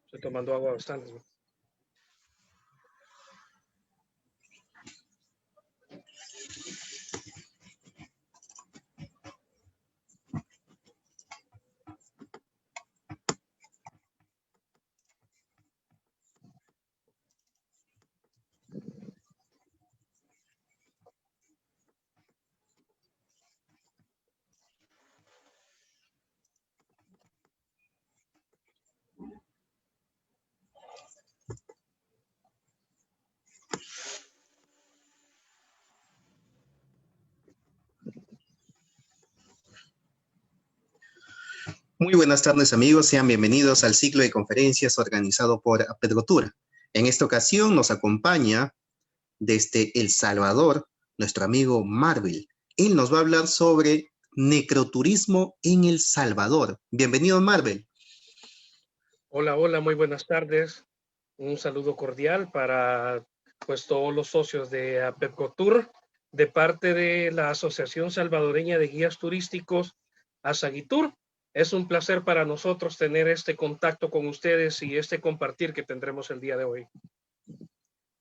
Estoy tomando agua bastante. Muy buenas tardes amigos, sean bienvenidos al ciclo de conferencias organizado por Pedrotura. En esta ocasión nos acompaña desde El Salvador nuestro amigo Marvel. Él nos va a hablar sobre necroturismo en El Salvador. Bienvenido Marvel. Hola, hola, muy buenas tardes. Un saludo cordial para pues todos los socios de APEPCOTUR de parte de la Asociación Salvadoreña de Guías Turísticos ASAGITUR. Es un placer para nosotros tener este contacto con ustedes y este compartir que tendremos el día de hoy.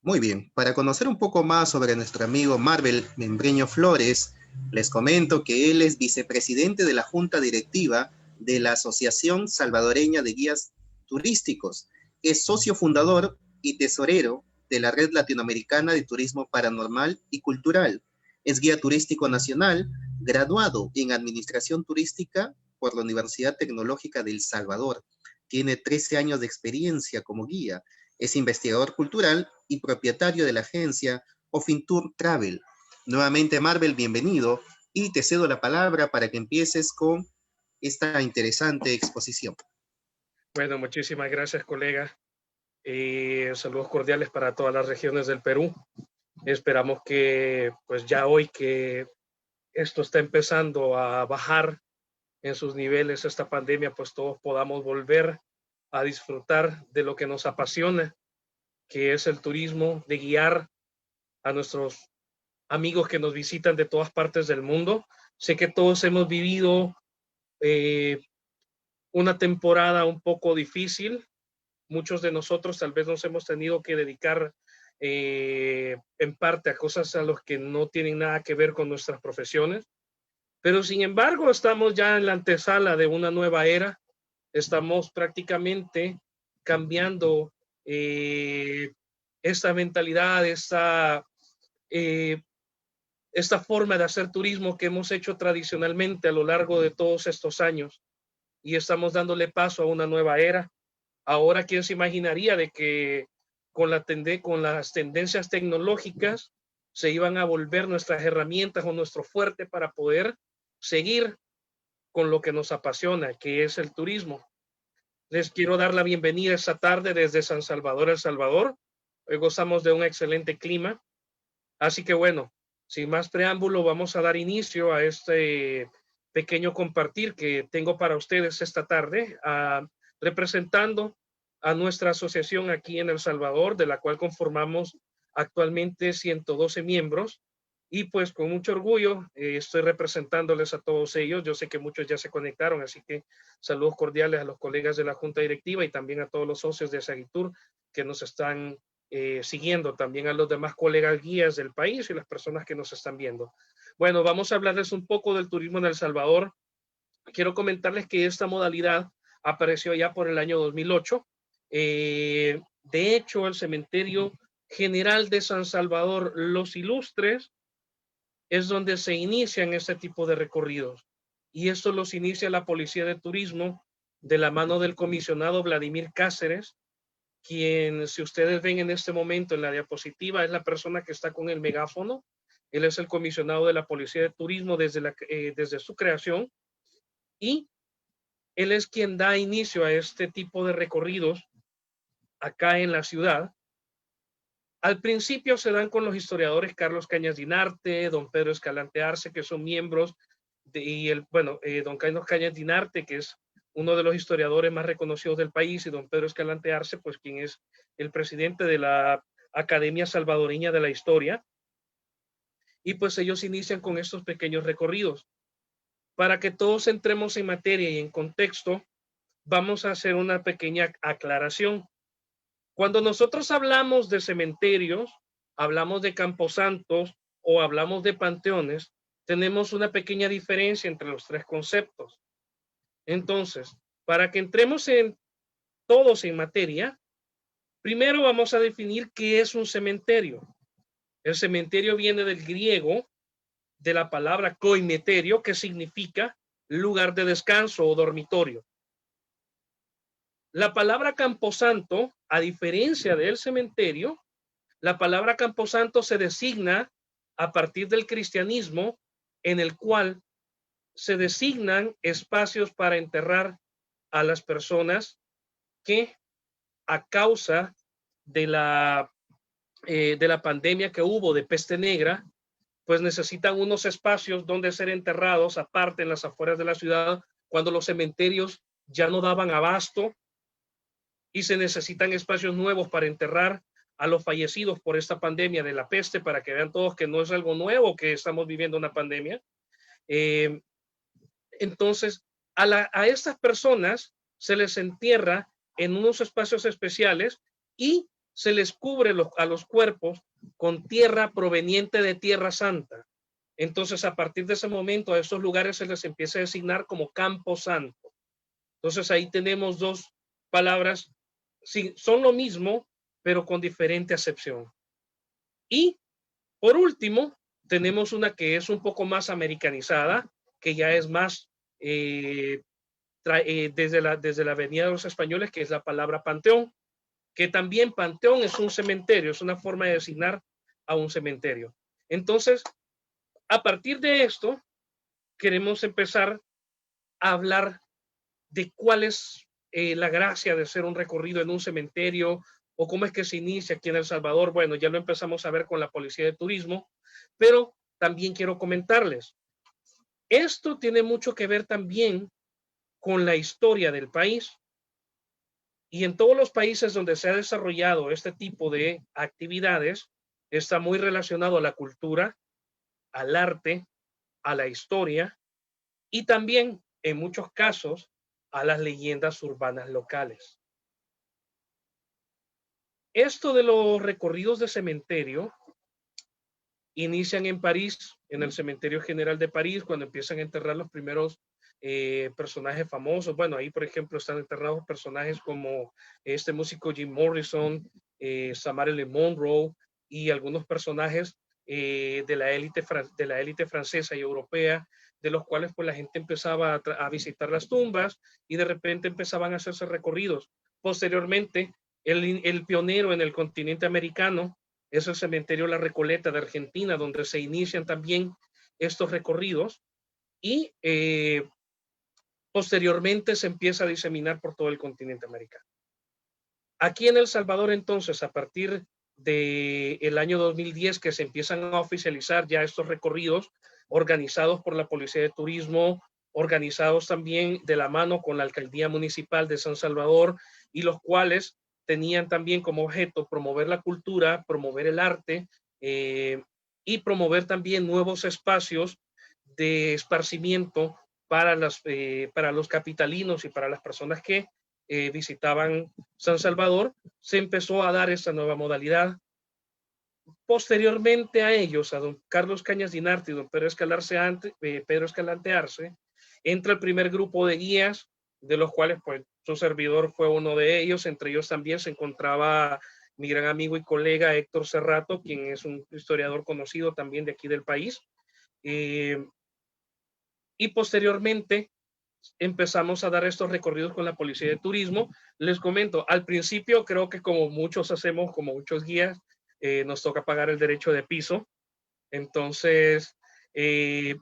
Muy bien, para conocer un poco más sobre nuestro amigo Marvel Membreño Flores, les comento que él es vicepresidente de la Junta Directiva de la Asociación Salvadoreña de Guías Turísticos. Es socio fundador y tesorero de la Red Latinoamericana de Turismo Paranormal y Cultural. Es guía turístico nacional, graduado en Administración Turística por la Universidad Tecnológica de El Salvador. Tiene 13 años de experiencia como guía. Es investigador cultural y propietario de la agencia Ofintour Travel. Nuevamente, Marvel, bienvenido y te cedo la palabra para que empieces con esta interesante exposición. Bueno, muchísimas gracias, colega. Saludos cordiales para todas las regiones del Perú. Esperamos que pues ya hoy que esto está empezando a bajar en sus niveles, esta pandemia, pues todos podamos volver a disfrutar de lo que nos apasiona, que es el turismo, de guiar a nuestros amigos que nos visitan de todas partes del mundo. Sé que todos hemos vivido una temporada un poco difícil. Muchos de nosotros tal vez nos hemos tenido que dedicar en parte a cosas a los que no tienen nada que ver con nuestras profesiones. Pero sin embargo, estamos ya en la antesala de una nueva era. Estamos prácticamente cambiando esta mentalidad, esta forma de hacer turismo que hemos hecho tradicionalmente a lo largo de todos estos años. Y estamos dándole paso a una nueva era. Ahora, ¿quién se imaginaría de que con las tendencias tecnológicas se iban a volver nuestras herramientas o nuestro fuerte para poder seguir con lo que nos apasiona, que es el turismo? Les quiero dar la bienvenida esta tarde desde San Salvador, El Salvador. Hoy gozamos de un excelente clima. Así que bueno, sin más preámbulo, vamos a dar inicio a este pequeño compartir que tengo para ustedes esta tarde, representando a nuestra asociación aquí en El Salvador, de la cual conformamos actualmente 112 miembros. Y pues con mucho orgullo estoy representándoles a todos ellos. Yo sé que muchos ya se conectaron, así que saludos cordiales a los colegas de la Junta Directiva y también a todos los socios de ASAGITUR que nos están siguiendo, también a los demás colegas guías del país y las personas que nos están viendo. Bueno, vamos a hablarles un poco del turismo en El Salvador. Quiero comentarles que esta modalidad apareció ya por el año 2008. De hecho, el Cementerio General de San Salvador, Los Ilustres, es donde se inician este tipo de recorridos. Y esto los inicia la Policía de Turismo de la mano del comisionado Vladimir Cáceres, quien, si ustedes ven en este momento en la diapositiva, es la persona que está con el megáfono. Él es el comisionado de la Policía de Turismo desde su creación y él es quien da inicio a este tipo de recorridos acá en la ciudad. Al principio se dan con los historiadores Carlos Cañas Dinarte, don Pedro Escalante Arce, que son miembros don Carlos Cañas Dinarte, que es uno de los historiadores más reconocidos del país, y don Pedro Escalante Arce, pues quien es el presidente de la Academia Salvadoreña de la Historia. Y pues ellos inician con estos pequeños recorridos. Para que todos entremos en materia y en contexto, vamos a hacer una pequeña aclaración. Cuando nosotros hablamos de cementerios, hablamos de camposantos o hablamos de panteones, tenemos una pequeña diferencia entre los tres conceptos. Entonces, para que entremos todos en materia, primero vamos a definir qué es un cementerio. El cementerio viene del griego, de la palabra koimeterio, que significa lugar de descanso o dormitorio. La palabra camposanto, a diferencia del cementerio, la palabra camposanto se designa a partir del cristianismo, en el cual se designan espacios para enterrar a las personas que a causa de la pandemia que hubo de peste negra, pues necesitan unos espacios donde ser enterrados aparte en las afueras de la ciudad, cuando los cementerios ya no daban abasto y se necesitan espacios nuevos para enterrar a los fallecidos por esta pandemia de la peste, para que vean todos que no es algo nuevo que estamos viviendo una pandemia. Entonces, a estas personas se les entierra en unos espacios especiales y se les cubre a los cuerpos con tierra proveniente de Tierra Santa. Entonces, a partir de ese momento, a estos lugares se les empieza a designar como Campo Santo. Entonces, ahí tenemos dos palabras, sí, son lo mismo, pero con diferente acepción. Y, por último, tenemos una que es un poco más americanizada, que ya es más desde la venida de los españoles, que es la palabra panteón, que también panteón es un cementerio, es una forma de designar a un cementerio. Entonces, a partir de esto, queremos empezar a hablar de cuál es la gracia de hacer un recorrido en un cementerio, o cómo es que se inicia aquí en El Salvador. Bueno, ya lo empezamos a ver con la Policía de Turismo, pero también quiero comentarles, esto tiene mucho que ver también con la historia del país. Y en todos los países donde se ha desarrollado este tipo de actividades, está muy relacionado a la cultura, al arte, a la historia y también, en muchos casos, a las leyendas urbanas locales. Esto de los recorridos de cementerio inician en París, en el Cementerio General de París, cuando empiezan a enterrar los primeros personajes famosos. Bueno, ahí por ejemplo están enterrados personajes como este músico Jim Morrison, Marilyn Monroe y algunos personajes de la élite francesa y europea, de los cuales pues la gente empezaba a visitar las tumbas y de repente empezaban a hacerse recorridos. Posteriormente, el pionero en el continente americano es el cementerio La Recoleta de Argentina, donde se inician también estos recorridos y posteriormente se empieza a diseminar por todo el continente americano. Aquí en El Salvador, entonces, a partir del año 2010, que se empiezan a oficializar ya estos recorridos organizados por la Policía de Turismo, organizados también de la mano con la Alcaldía Municipal de San Salvador, y los cuales tenían también como objeto promover la cultura, promover el arte y promover también nuevos espacios de esparcimiento para los capitalinos y para las personas que visitaban San Salvador. Se empezó a dar esta nueva modalidad. Posteriormente a ellos, a don Carlos Cañas Dinarte y don Pedro Escalante Arce, entra el primer grupo de guías, de los cuales pues su servidor fue uno de ellos. Entre ellos también se encontraba mi gran amigo y colega Héctor Cerrato, quien es un historiador conocido también de aquí del país. Y posteriormente empezamos a dar estos recorridos con la Policía de Turismo. Les comento, al principio creo que como muchos hacemos, como muchos guías, nos toca pagar el derecho de piso. Entonces,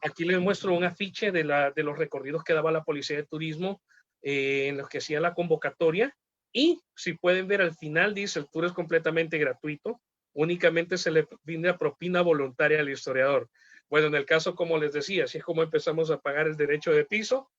aquí les muestro un afiche de los recorridos que daba la Policía de Turismo, en los que hacía la convocatoria. Y si pueden ver, al final dice: el tour es completamente gratuito, únicamente se le brinda propina voluntaria al historiador. Bueno, en el caso, como les decía, así es como empezamos a pagar el derecho de piso.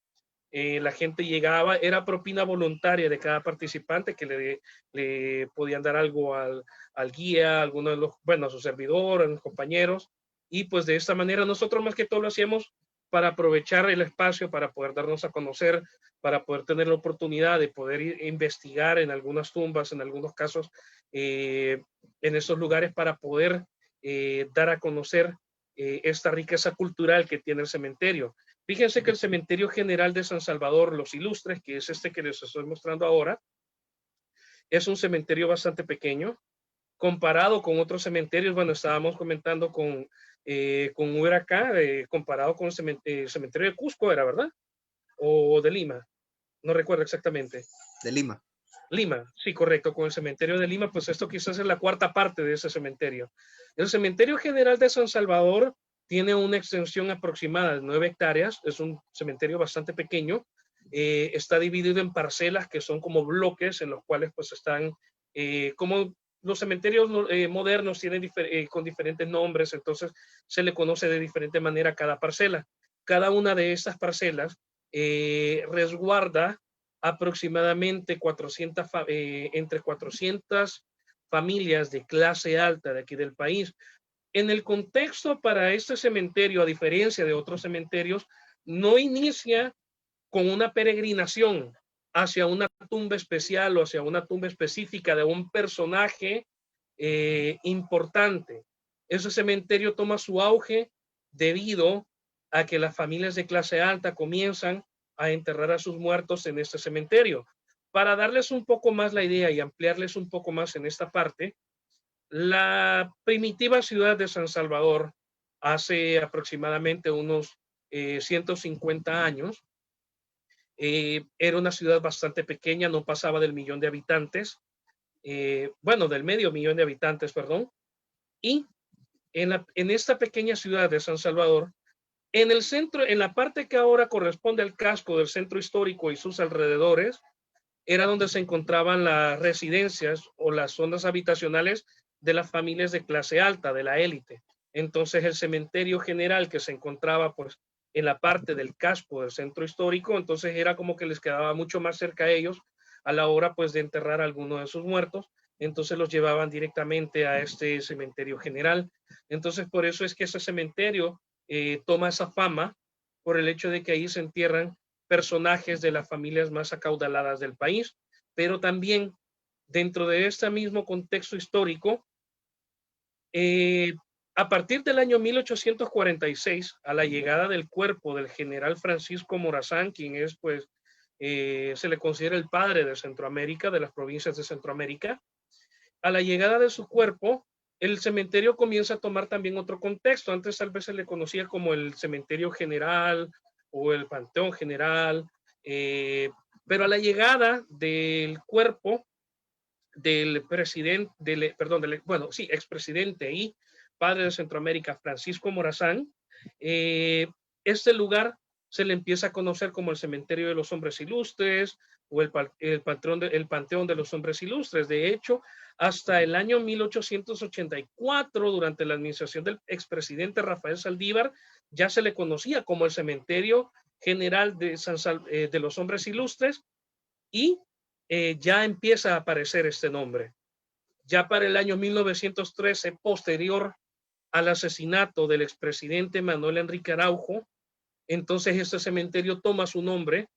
La gente llegaba, era propina voluntaria de cada participante, que le podían dar algo al guía, algunos de los, bueno, a su servidor, a los compañeros, y pues de esta manera nosotros más que todo lo hacíamos para aprovechar el espacio, para poder darnos a conocer, para poder tener la oportunidad de poder investigar en algunas tumbas, en algunos casos, en esos lugares para poder dar a conocer esta riqueza cultural que tiene el cementerio. Fíjense que el Cementerio General de San Salvador, Los Ilustres, que es este que les estoy mostrando ahora, es un cementerio bastante pequeño, comparado con otros cementerios. Bueno, estábamos comentando con Huracán, comparado con el cementerio de Cusco, ¿era verdad? O de Lima, no recuerdo exactamente. De Lima. Lima, sí, correcto, con el cementerio de Lima, pues esto quizás es la cuarta parte de ese cementerio. El Cementerio General de San Salvador tiene una extensión aproximada de 9 hectáreas, es un cementerio bastante pequeño, está dividido en parcelas que son como bloques en los cuales pues están como los cementerios modernos tienen con diferentes nombres, entonces se le conoce de diferente manera a cada parcela. Cada una de estas parcelas resguarda aproximadamente 400, entre 400 familias de clase alta de aquí del país. En el contexto para este cementerio, a diferencia de otros cementerios, no inicia con una peregrinación hacia una tumba especial o hacia una tumba específica de un personaje importante. Ese cementerio toma su auge debido a que las familias de clase alta comienzan a enterrar a sus muertos en este cementerio. Para darles un poco más la idea y ampliarles un poco más en esta parte, la primitiva ciudad de San Salvador, hace aproximadamente unos 150 años, era una ciudad bastante pequeña, no pasaba del 1.000.000 de habitantes, bueno, del medio millón de habitantes, perdón, y en esta pequeña ciudad de San Salvador, en el centro, en la parte que ahora corresponde al casco del centro histórico y sus alrededores, era donde se encontraban las residencias o las zonas habitacionales de las familias de clase alta, de la élite. Entonces el cementerio general que se encontraba pues en la parte del casco del centro histórico, entonces era como que les quedaba mucho más cerca a ellos a la hora pues de enterrar a alguno de sus muertos, entonces los llevaban directamente a este cementerio general. Entonces por eso es que ese cementerio toma esa fama por el hecho de que ahí se entierran personajes de las familias más acaudaladas del país, pero también dentro de este mismo contexto histórico, a partir del año 1846, a la llegada del cuerpo del general Francisco Morazán, quien es, pues, se le considera el padre de Centroamérica, de las provincias de Centroamérica, a la llegada de su cuerpo, el cementerio comienza a tomar también otro contexto. Antes tal vez se le conocía como el cementerio general o el panteón general, pero a la llegada del cuerpo del presidente, bueno, sí, expresidente y padre de Centroamérica, Francisco Morazán, este lugar se le empieza a conocer como el cementerio de los hombres ilustres o el panteón de los hombres ilustres. De hecho, hasta el año 1884, durante la administración del expresidente Rafael Saldívar, ya se le conocía como el cementerio general de los hombres ilustres y ya empieza a aparecer este nombre. Ya para el año 1913, posterior al asesinato del expresidente Manuel Enrique Araujo, entonces este cementerio toma su nombre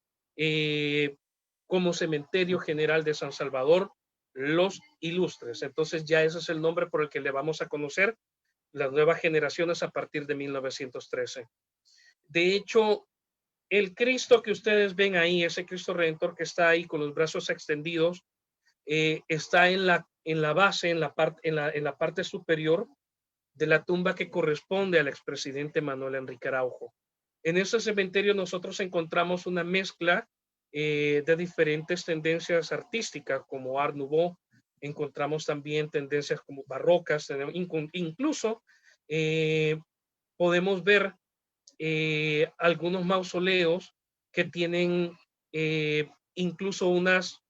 como Cementerio General de San Salvador, Los Ilustres. Entonces ya ese es el nombre por el que le vamos a conocer las nuevas generaciones a partir de 1913. De hecho, el Cristo que ustedes ven ahí, ese Cristo Redentor que está ahí con los brazos extendidos, está en la base, en la parte superior de la tumba que corresponde al expresidente Manuel Enrique Araujo. En ese cementerio nosotros encontramos una mezcla de diferentes tendencias artísticas como Art Nouveau, encontramos también tendencias como barrocas, incluso podemos ver algunos mausoleos que tienen incluso unos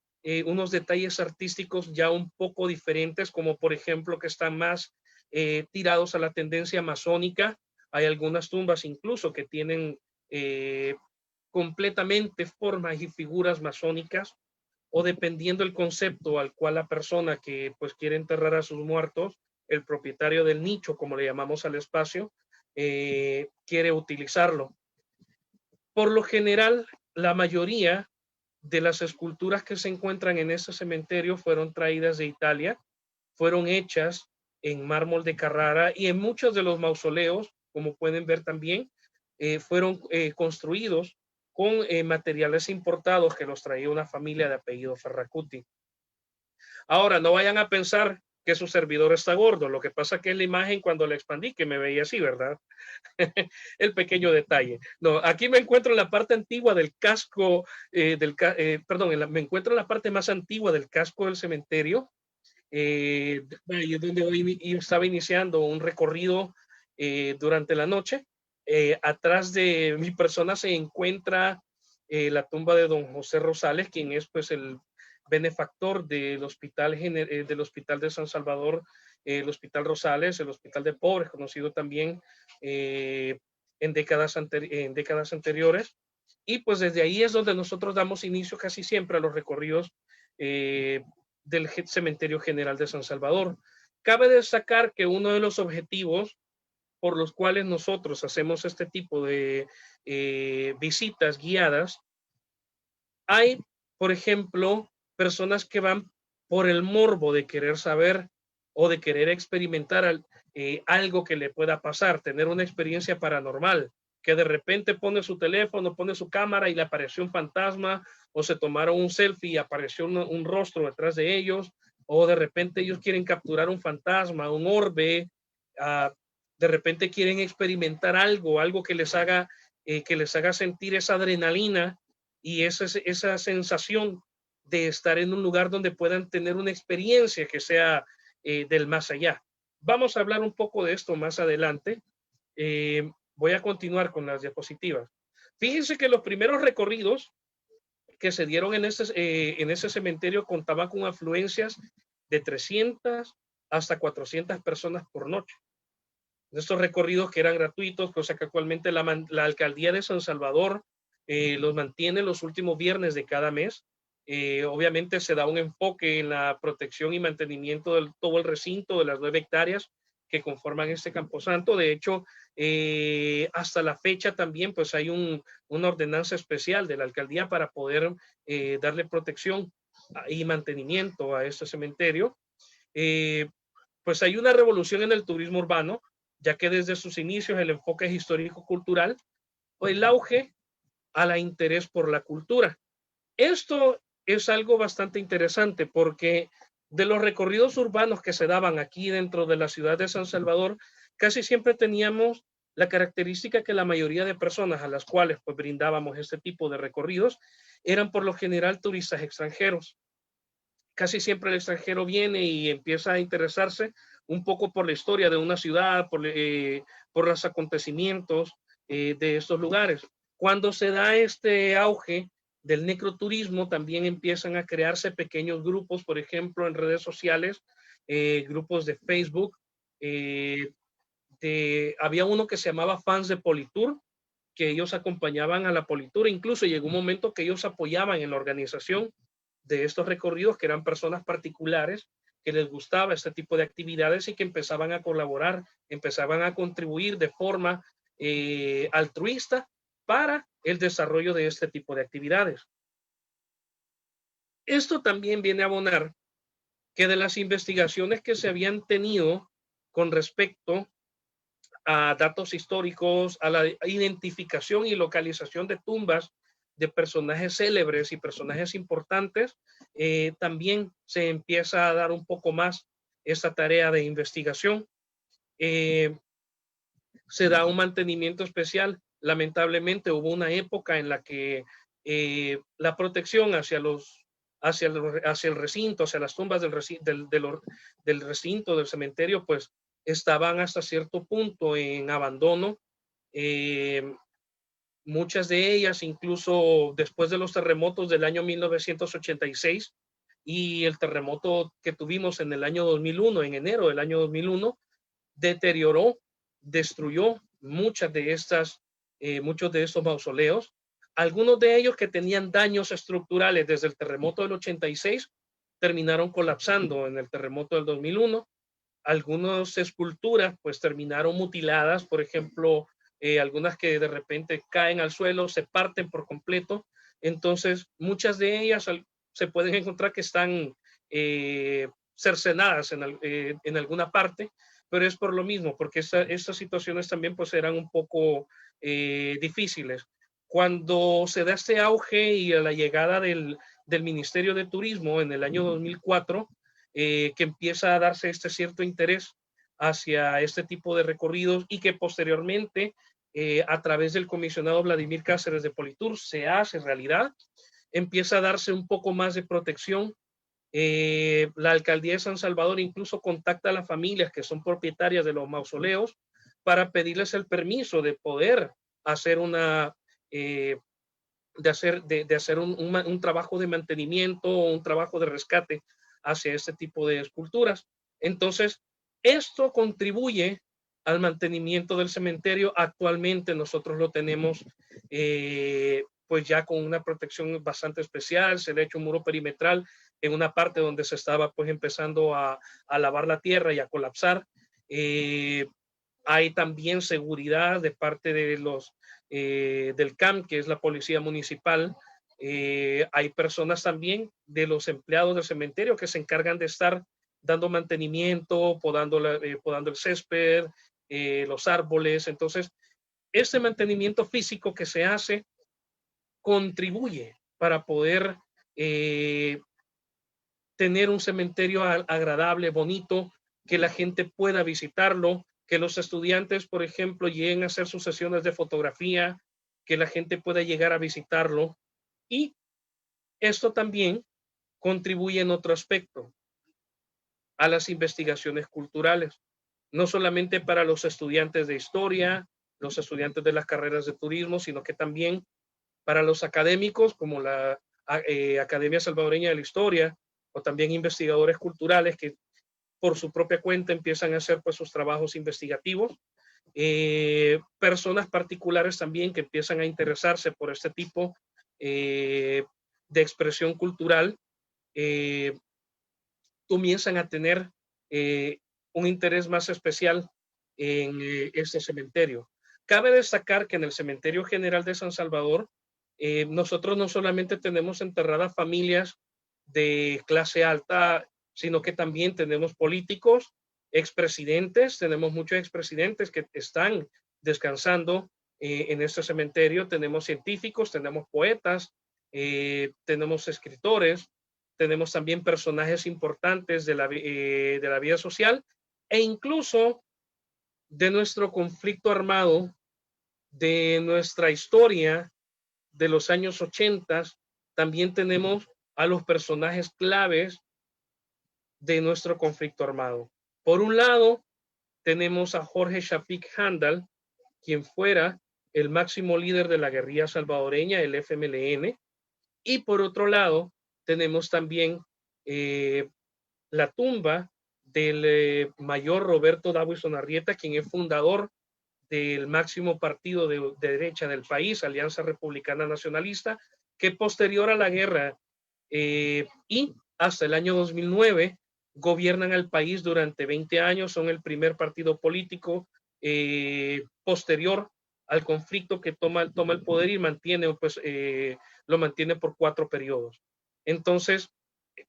detalles artísticos ya un poco diferentes, como por ejemplo que están más tirados a la tendencia masónica. Hay algunas tumbas incluso que tienen completamente formas y figuras masónicas, o dependiendo del concepto al cual la persona que pues quiere enterrar a sus muertos, el propietario del nicho, como le llamamos al espacio, quiere utilizarlo. Por lo general, la mayoría de las esculturas que se encuentran en ese cementerio fueron traídas de Italia, fueron hechas en mármol de Carrara, y en muchos de los mausoleos, como pueden ver también, fueron construidos con materiales importados que los traía una familia de apellido Ferracuti. Ahora, no vayan a pensar que su servidor está gordo. Lo que pasa es que en la imagen, cuando la expandí, que me veía así, ¿verdad? El pequeño detalle. No, aquí me encuentro en la parte antigua del casco, perdón, me encuentro en la parte más antigua del casco del cementerio, donde hoy estaba iniciando un recorrido durante la noche. Atrás de mi persona se encuentra la tumba de don José Rosales, quien es pues el benefactor del hospital de San Salvador, el Hospital Rosales, el Hospital de Pobres, conocido también en décadas anteriores. Y pues desde ahí es donde nosotros damos inicio casi siempre a los recorridos del Cementerio General de San Salvador. Cabe destacar que uno de los objetivos por los cuales nosotros hacemos este tipo de visitas guiadas, hay, por ejemplo, personas que van por el morbo de querer saber o de querer experimentar algo que le pueda pasar, tener una experiencia paranormal, que de repente pone su teléfono, pone su cámara y le apareció un fantasma, o se tomaron un selfie y apareció un rostro detrás de ellos, o de repente ellos quieren capturar un fantasma, un orbe, de repente quieren experimentar algo que les haga sentir esa adrenalina y esa sensación de estar en un lugar donde puedan tener una experiencia que sea del más allá. Vamos a hablar un poco de esto más adelante. Voy a continuar con las diapositivas. Fíjense que los primeros recorridos que se dieron en ese cementerio contaban con afluencias de 300 hasta 400 personas por noche. Estos recorridos que eran gratuitos, cosa que actualmente la alcaldía de San Salvador los mantiene los últimos viernes de cada mes. Obviamente se da un enfoque en la protección y mantenimiento de todo el recinto de las 9 hectáreas que conforman este camposanto. De hecho, hasta la fecha también pues hay una ordenanza especial de la alcaldía para poder darle protección y mantenimiento a este cementerio. Pues hay una revolución en el turismo urbano, ya que desde sus inicios el enfoque es histórico-cultural o el auge a la interés por la cultura. Esto es algo bastante interesante porque de los recorridos urbanos que se daban aquí dentro de la ciudad de San Salvador, casi siempre teníamos la característica que la mayoría de personas a las cuales pues brindábamos este tipo de recorridos eran por lo general turistas extranjeros. Casi siempre el extranjero viene y empieza a interesarse un poco por la historia de una ciudad, por los acontecimientos de estos lugares. Cuando se da este auge del necroturismo, también empiezan a crearse pequeños grupos, por ejemplo, en redes sociales, grupos de Facebook. Había uno que se llamaba Fans de Politour, que ellos acompañaban a la Politur. Incluso llegó un momento que ellos apoyaban en la organización de estos recorridos, que eran personas particulares que les gustaba este tipo de actividades y que empezaban a colaborar, empezaban a contribuir de forma altruista para el desarrollo de este tipo de actividades. Esto también viene a abonar que de las investigaciones que se habían tenido con respecto a datos históricos, a la identificación y localización de tumbas de personajes célebres y personajes importantes, también se empieza a dar un poco más esta tarea de investigación. Se da un mantenimiento especial. Lamentablemente hubo una época en la que la protección hacia el recinto, hacia las tumbas del recinto, del cementerio, pues estaban hasta cierto punto en abandono. Muchas de ellas, incluso después de los terremotos del año 1986 y el terremoto que tuvimos en el año 2001, en enero del año 2001, deterioró, destruyó muchos de estos mausoleos. Algunos de ellos que tenían daños estructurales desde el terremoto del 86 terminaron colapsando en el terremoto del 2001. Algunas esculturas pues terminaron mutiladas, por ejemplo, algunas que de repente caen al suelo, se parten por completo. Entonces, muchas de ellas se pueden encontrar que están cercenadas en alguna parte, pero es por lo mismo, porque estas situaciones también pues eran un poco difíciles. Cuando se da este auge y a la llegada del Ministerio de Turismo en el año 2004, que empieza a darse este cierto interés hacia este tipo de recorridos y que posteriormente a través del comisionado Vladimir Cáceres de Politur se hace realidad, empieza a darse un poco más de protección. La alcaldía de San Salvador incluso contacta a las familias que son propietarias de los mausoleos para pedirles el permiso de poder hacer un trabajo de mantenimiento o un trabajo de rescate hacia este tipo de esculturas. Entonces, esto contribuye al mantenimiento del cementerio. Actualmente nosotros lo tenemos pues ya con una protección bastante especial. Se le ha hecho un muro perimetral en una parte donde se estaba pues empezando a lavar la tierra y a colapsar. Hay también seguridad de parte de del CAM, que es la policía municipal. Hay personas también de los empleados del cementerio que se encargan de estar dando mantenimiento, podando el césped, los árboles. Entonces, este mantenimiento físico que se hace contribuye para poder tener un cementerio agradable, bonito, que la gente pueda visitarlo, que los estudiantes, por ejemplo, lleguen a hacer sus sesiones de fotografía, que la gente pueda llegar a visitarlo. Y esto también contribuye en otro aspecto, a las investigaciones culturales, no solamente para los estudiantes de historia, los estudiantes de las carreras de turismo, sino que también para los académicos como la Academia Salvadoreña de la Historia, o también investigadores culturales que por su propia cuenta empiezan a hacer pues sus trabajos investigativos. Personas particulares también que empiezan a interesarse por este tipo de expresión cultural, comienzan a tener un interés más especial en este cementerio. Cabe destacar que en el Cementerio General de San Salvador, nosotros no solamente tenemos enterradas familias de clase alta, sino que también tenemos políticos, expresidentes, tenemos muchos expresidentes que están descansando en este cementerio, tenemos científicos, tenemos poetas, tenemos escritores, tenemos también personajes importantes de la vida social e incluso de nuestro conflicto armado, de nuestra historia de los años 80. También tenemos a los personajes claves de nuestro conflicto armado. Por un lado, tenemos a Jorge Shafiq Handal, quien fuera el máximo líder de la guerrilla salvadoreña, el FMLN, y por otro lado, tenemos también la tumba del mayor Roberto Davison Arrieta, quien es fundador del máximo partido de derecha del país, Alianza Republicana Nacionalista, que posterior a la guerra y hasta el año 2009 gobiernan el país durante 20 años, son el primer partido político posterior al conflicto que toma el poder y mantiene, pues, lo mantiene por 4 periodos. Entonces,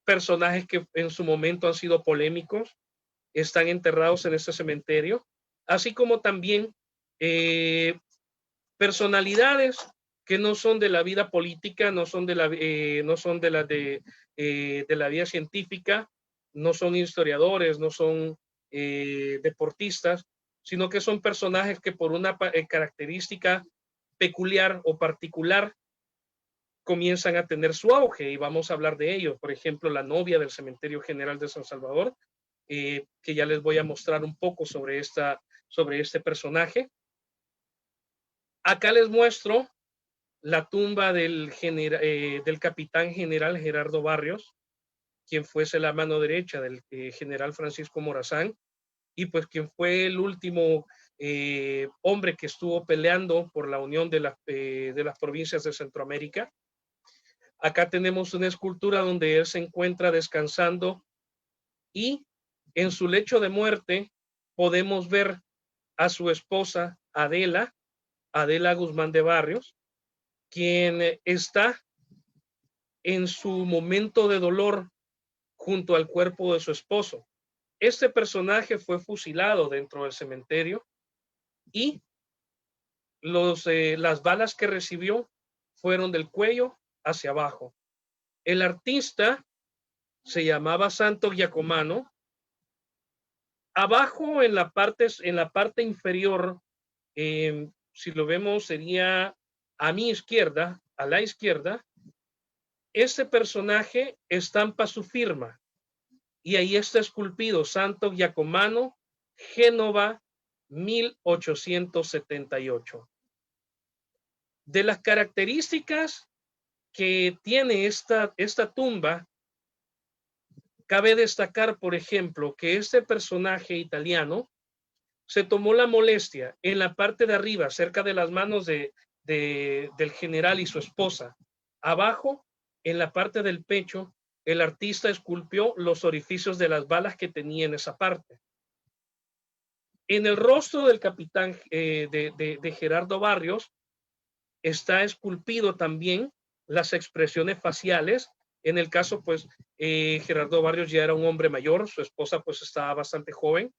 personajes que en su momento han sido polémicos están enterrados en este cementerio, así como también personalidades que no son de la vida política, no son de la vida científica, no son historiadores, no son deportistas, sino que son personajes que por una característica peculiar o particular comienzan a tener su auge y vamos a hablar de ellos. Por ejemplo, la novia del Cementerio General de San Salvador, que ya les voy a mostrar un poco sobre este personaje. Acá les muestro la tumba del capitán general Gerardo Barrios, quien fuese la mano derecha del general Francisco Morazán, y pues quien fue el último hombre que estuvo peleando por la unión de las provincias de Centroamérica. Acá tenemos una escultura donde él se encuentra descansando y en su lecho de muerte podemos ver a su esposa Adela, Adela Guzmán de Barrios, quien está en su momento de dolor junto al cuerpo de su esposo. Este personaje fue fusilado dentro del cementerio y las balas que recibió fueron del cuello hacia abajo. El artista se llamaba Santo Giacomano. Abajo en la parte inferior, si lo vemos sería a mi izquierda, a la izquierda, este personaje estampa su firma y ahí está esculpido Santo Giacomano, Génova, 1878. De las características que tiene esta tumba, cabe destacar, por ejemplo, que este personaje italiano se tomó la molestia en la parte de arriba, cerca de las manos del general y su esposa. Abajo, en la parte del pecho, el artista esculpió los orificios de las balas que tenía en esa parte. En el rostro del capitán de Gerardo Barrios está esculpido también las expresiones faciales. En el caso, pues, Gerardo Barrios ya era un hombre mayor, su esposa pues estaba bastante joven.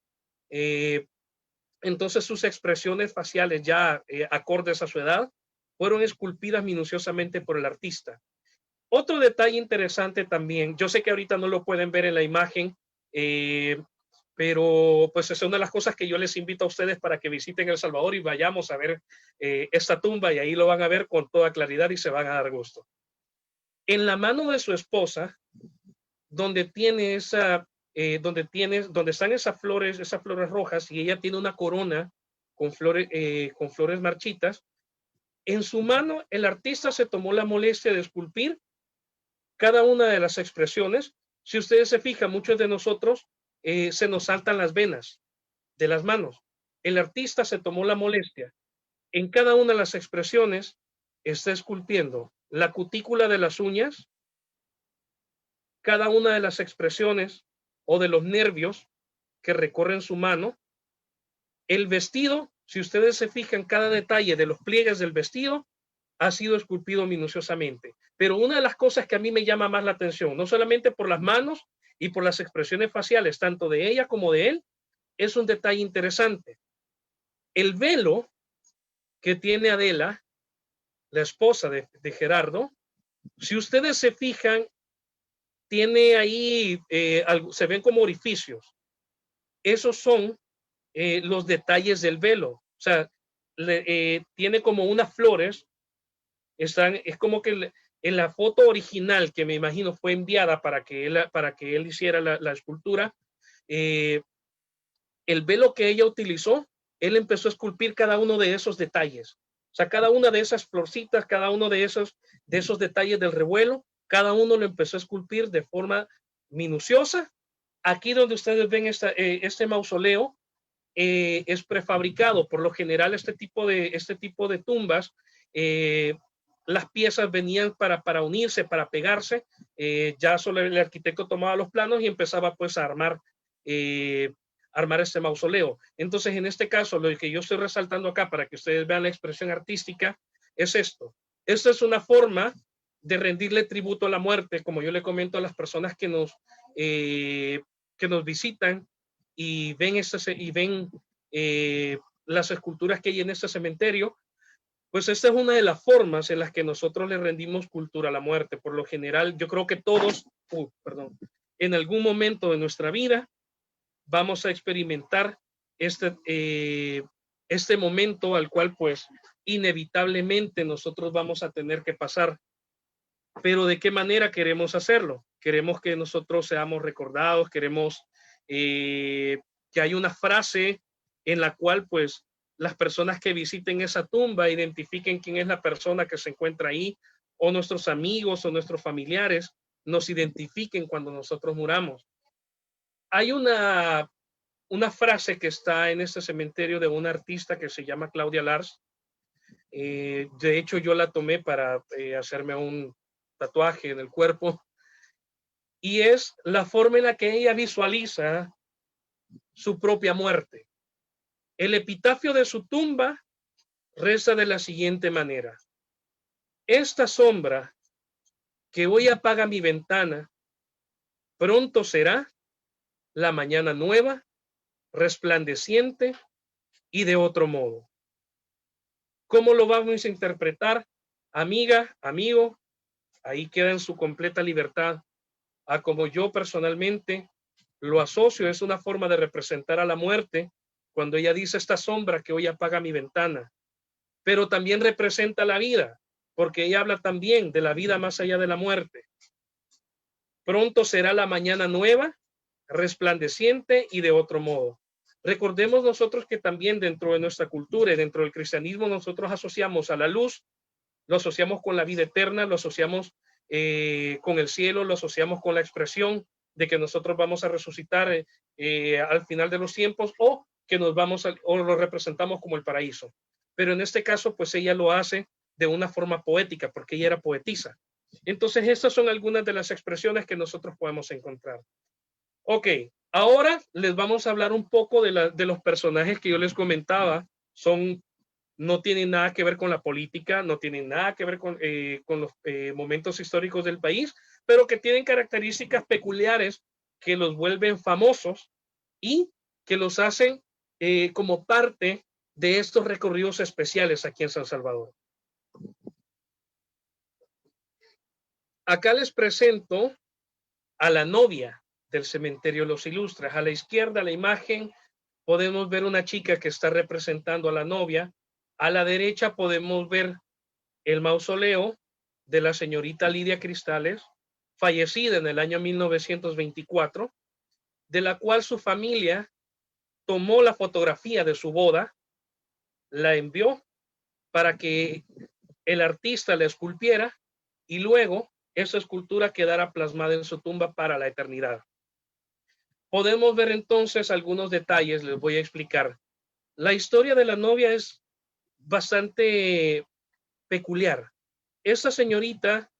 Entonces sus expresiones faciales ya acordes a su edad fueron esculpidas minuciosamente por el artista. Otro detalle interesante también, yo sé que ahorita no lo pueden ver en la imagen, pero pues es una de las cosas que yo les invito a ustedes para que visiten El Salvador y vayamos a ver esta tumba, y ahí lo van a ver con toda claridad y se van a dar gusto. En la mano de su esposa, donde tiene donde están esas flores rojas, y ella tiene una corona con flores marchitas, en su mano el artista se tomó la molestia de esculpir cada una de las expresiones. Si ustedes se fijan, muchos de nosotros se nos saltan las venas de las manos. El artista se tomó la molestia. En cada una de las expresiones está esculpiendo la cutícula de las uñas, cada una de las expresiones o de los nervios que recorren su mano, el vestido. Si ustedes se fijan, cada detalle de los pliegues del vestido ha sido esculpido minuciosamente. Pero una de las cosas que a mí me llama más la atención, no solamente por las manos y por las expresiones faciales, tanto de ella como de él, es un detalle interesante. El velo que tiene Adela, la esposa de Gerardo, si ustedes se fijan, tiene ahí, se ven como orificios. Esos son los detalles del velo. O sea, tiene como unas flores. Es como que en la foto original, que me imagino fue enviada para que él hiciera la escultura, el velo que ella utilizó, él empezó a esculpir cada uno de esos detalles. O sea, cada una de esas florcitas, cada uno de esos detalles del revuelo, cada uno lo empezó a esculpir de forma minuciosa. Aquí donde ustedes ven este mausoleo, es prefabricado. Por lo general, este tipo de tumbas, las piezas venían para unirse, para pegarse. Ya solo el arquitecto tomaba los planos y empezaba pues a armar este mausoleo. Entonces, en este caso, lo que yo estoy resaltando acá para que ustedes vean la expresión artística es esto. Esta es una forma de rendirle tributo a la muerte, como yo le comento a las personas que nos visitan y ven las esculturas que hay en este cementerio. Pues esta es una de las formas en las que nosotros le rendimos cultura a la muerte. Por lo general, yo creo que todos, en algún momento de nuestra vida vamos a experimentar este momento al cual pues inevitablemente nosotros vamos a tener que pasar. Pero ¿de qué manera queremos hacerlo? Queremos que nosotros seamos recordados, queremos que haya una frase en la cual pues las personas que visiten esa tumba identifiquen quién es la persona que se encuentra ahí, o nuestros amigos o nuestros familiares nos identifiquen cuando nosotros muramos. Hay una frase que está en este cementerio de una artista que se llama Claudia Lars. De hecho, yo la tomé para hacerme un tatuaje en el cuerpo, y es la forma en la que ella visualiza su propia muerte. El epitafio de su tumba reza de la siguiente manera: esta sombra que hoy apaga mi ventana, pronto será la mañana nueva, resplandeciente y de otro modo. ¿Cómo lo vamos a interpretar? Amiga, amigo, ahí queda en su completa libertad. A como yo personalmente lo asocio, es una forma de representar a la muerte cuando ella dice esta sombra que hoy apaga mi ventana, pero también representa la vida, porque ella habla también de la vida más allá de la muerte. Pronto será la mañana nueva, resplandeciente y de otro modo. Recordemos nosotros que también dentro de nuestra cultura y dentro del cristianismo nosotros asociamos a la luz, lo asociamos con la vida eterna, lo asociamos con el cielo, lo asociamos con la expresión de que nosotros vamos a resucitar al final de los tiempos, o que nos vamos o lo representamos como el paraíso. Pero en este caso, pues ella lo hace de una forma poética, porque ella era poetisa. Entonces, estas son algunas de las expresiones que nosotros podemos encontrar. Ok, ahora les vamos a hablar un poco de los personajes que yo les comentaba. No tienen nada que ver con la política, no tienen nada que ver con los momentos históricos del país, pero que tienen características peculiares que los vuelven famosos y que los hacen como parte de estos recorridos especiales aquí en San Salvador. Acá les presento a la novia del cementerio Los Ilustres. A la izquierda, la imagen, podemos ver una chica que está representando a la novia. A la derecha podemos ver el mausoleo de la señorita Lidia Cristales, fallecida en el año 1924, de la cual su familia tomó la fotografía de su boda, la envió para que el artista la esculpiera y luego esa escultura quedara plasmada en su tumba para la eternidad. Podemos ver entonces algunos detalles, les voy a explicar. La historia de la novia es bastante peculiar. Esta señorita,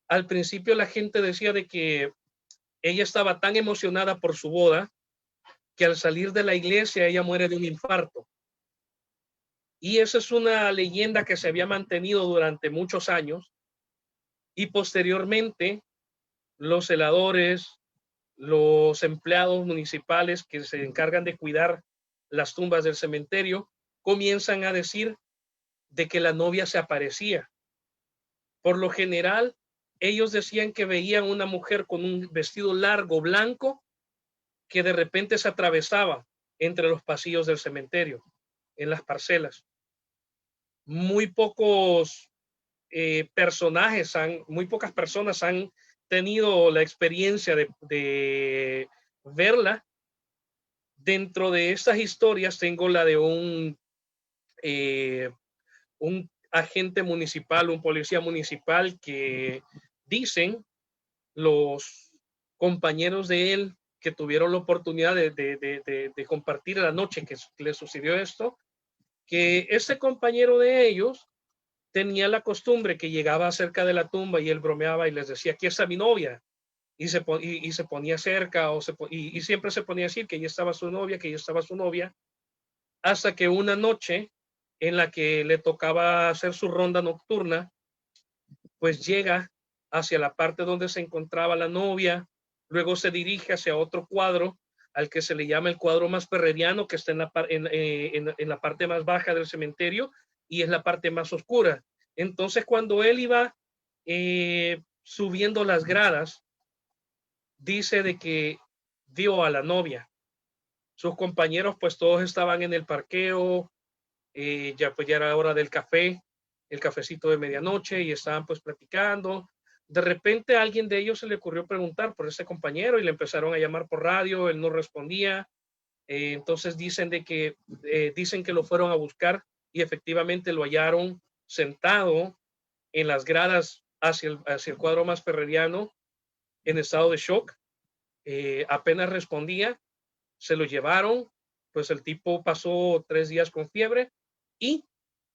al principio la gente decía de que ella estaba tan emocionada por su boda que al salir de la iglesia ella muere de un infarto. Y esa es una leyenda que se había mantenido durante muchos años, y posteriormente los celadores, los empleados municipales que se encargan de cuidar las tumbas del cementerio comienzan a decir de que la novia se aparecía. Por lo general, ellos decían que veían una mujer con un vestido largo blanco que de repente se atravesaba entre los pasillos del cementerio, en las parcelas. Muy pocos muy pocas personas han tenido la experiencia de verla. Dentro de estas historias tengo la de un agente municipal, un policía municipal, que dicen los compañeros de él que tuvieron la oportunidad de compartir la noche que le sucedió esto, que ese compañero de ellos tenía la costumbre que llegaba cerca de la tumba y él bromeaba y les decía: aquí está mi novia, y se ponía cerca y siempre se ponía a decir que ya estaba su novia, que ya estaba su novia, hasta que una noche en la que le tocaba hacer su ronda nocturna, pues llega hacia la parte donde se encontraba la novia, luego se dirige hacia otro cuadro al que se le llama el cuadro masperreriano, que está en la parte más baja del cementerio y es la parte más oscura. Entonces, cuando él iba subiendo las gradas, dice de que vio a la novia. Sus compañeros pues todos estaban en el parqueo, pues ya era hora del café, el cafecito de medianoche, y estaban pues platicando. De repente a alguien de ellos se le ocurrió preguntar por ese compañero y le empezaron a llamar por radio, él no respondía. Entonces dicen que lo fueron a buscar y efectivamente lo hallaron sentado en las gradas hacia el cuadro masperreriano en estado de shock. Apenas respondía, se lo llevaron, pues el tipo pasó 3 días con fiebre, y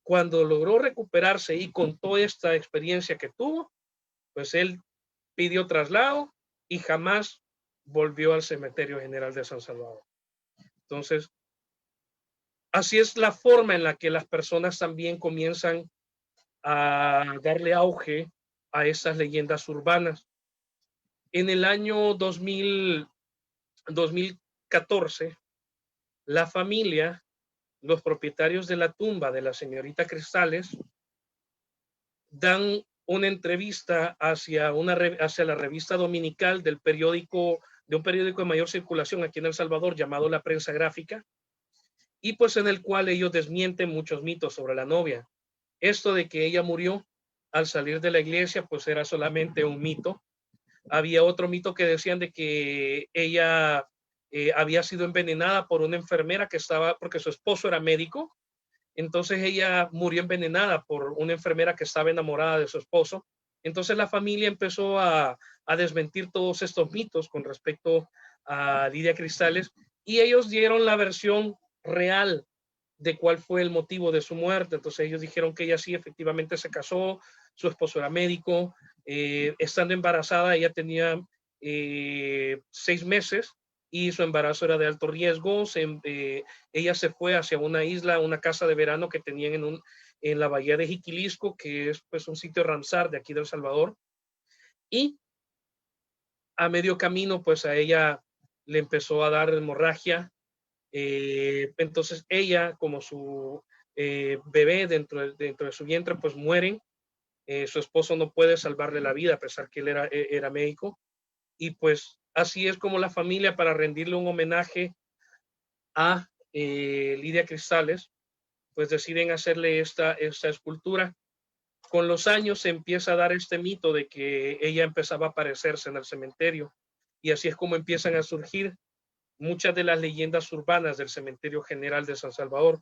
cuando logró recuperarse y contó esta experiencia que tuvo, pues él pidió traslado y jamás volvió al Cementerio General de San Salvador. Entonces, así es la forma en la que las personas también comienzan a darle auge a esas leyendas urbanas. En el año 2014, la familia, los propietarios de la tumba de la señorita Cristales, dan una entrevista hacia la revista dominical de un periódico de mayor circulación aquí en El Salvador llamado La Prensa Gráfica, y pues en el cual ellos desmienten muchos mitos sobre la novia. Esto de que ella murió al salir de la iglesia, pues era solamente un mito. Había otro mito que decían de que ella había sido envenenada por una enfermera porque su esposo era médico. Entonces ella murió envenenada por una enfermera que estaba enamorada de su esposo. Entonces la familia empezó a desmentir todos estos mitos con respecto a Lidia Cristales, y ellos dieron la versión real de cuál fue el motivo de su muerte. Entonces ellos dijeron que ella sí efectivamente se casó, su esposo era médico, estando embarazada ella tenía 6 meses y su embarazo era de alto riesgo. Ella se fue hacia una isla, una casa de verano que tenían en la bahía de Jiquilisco, que es pues un sitio Ramsar de aquí de El Salvador, y a medio camino pues a ella le empezó a dar hemorragia. Entonces ella, como su bebé dentro de su vientre, pues mueren. Su esposo no puede salvarle la vida a pesar que él era médico, y pues así es como la familia, para rendirle un homenaje a Lidia Cristales, pues deciden hacerle esta escultura. Con los años se empieza a dar este mito de que ella empezaba a aparecerse en el cementerio, y así es como empiezan a surgir muchas de las leyendas urbanas del Cementerio General de San Salvador.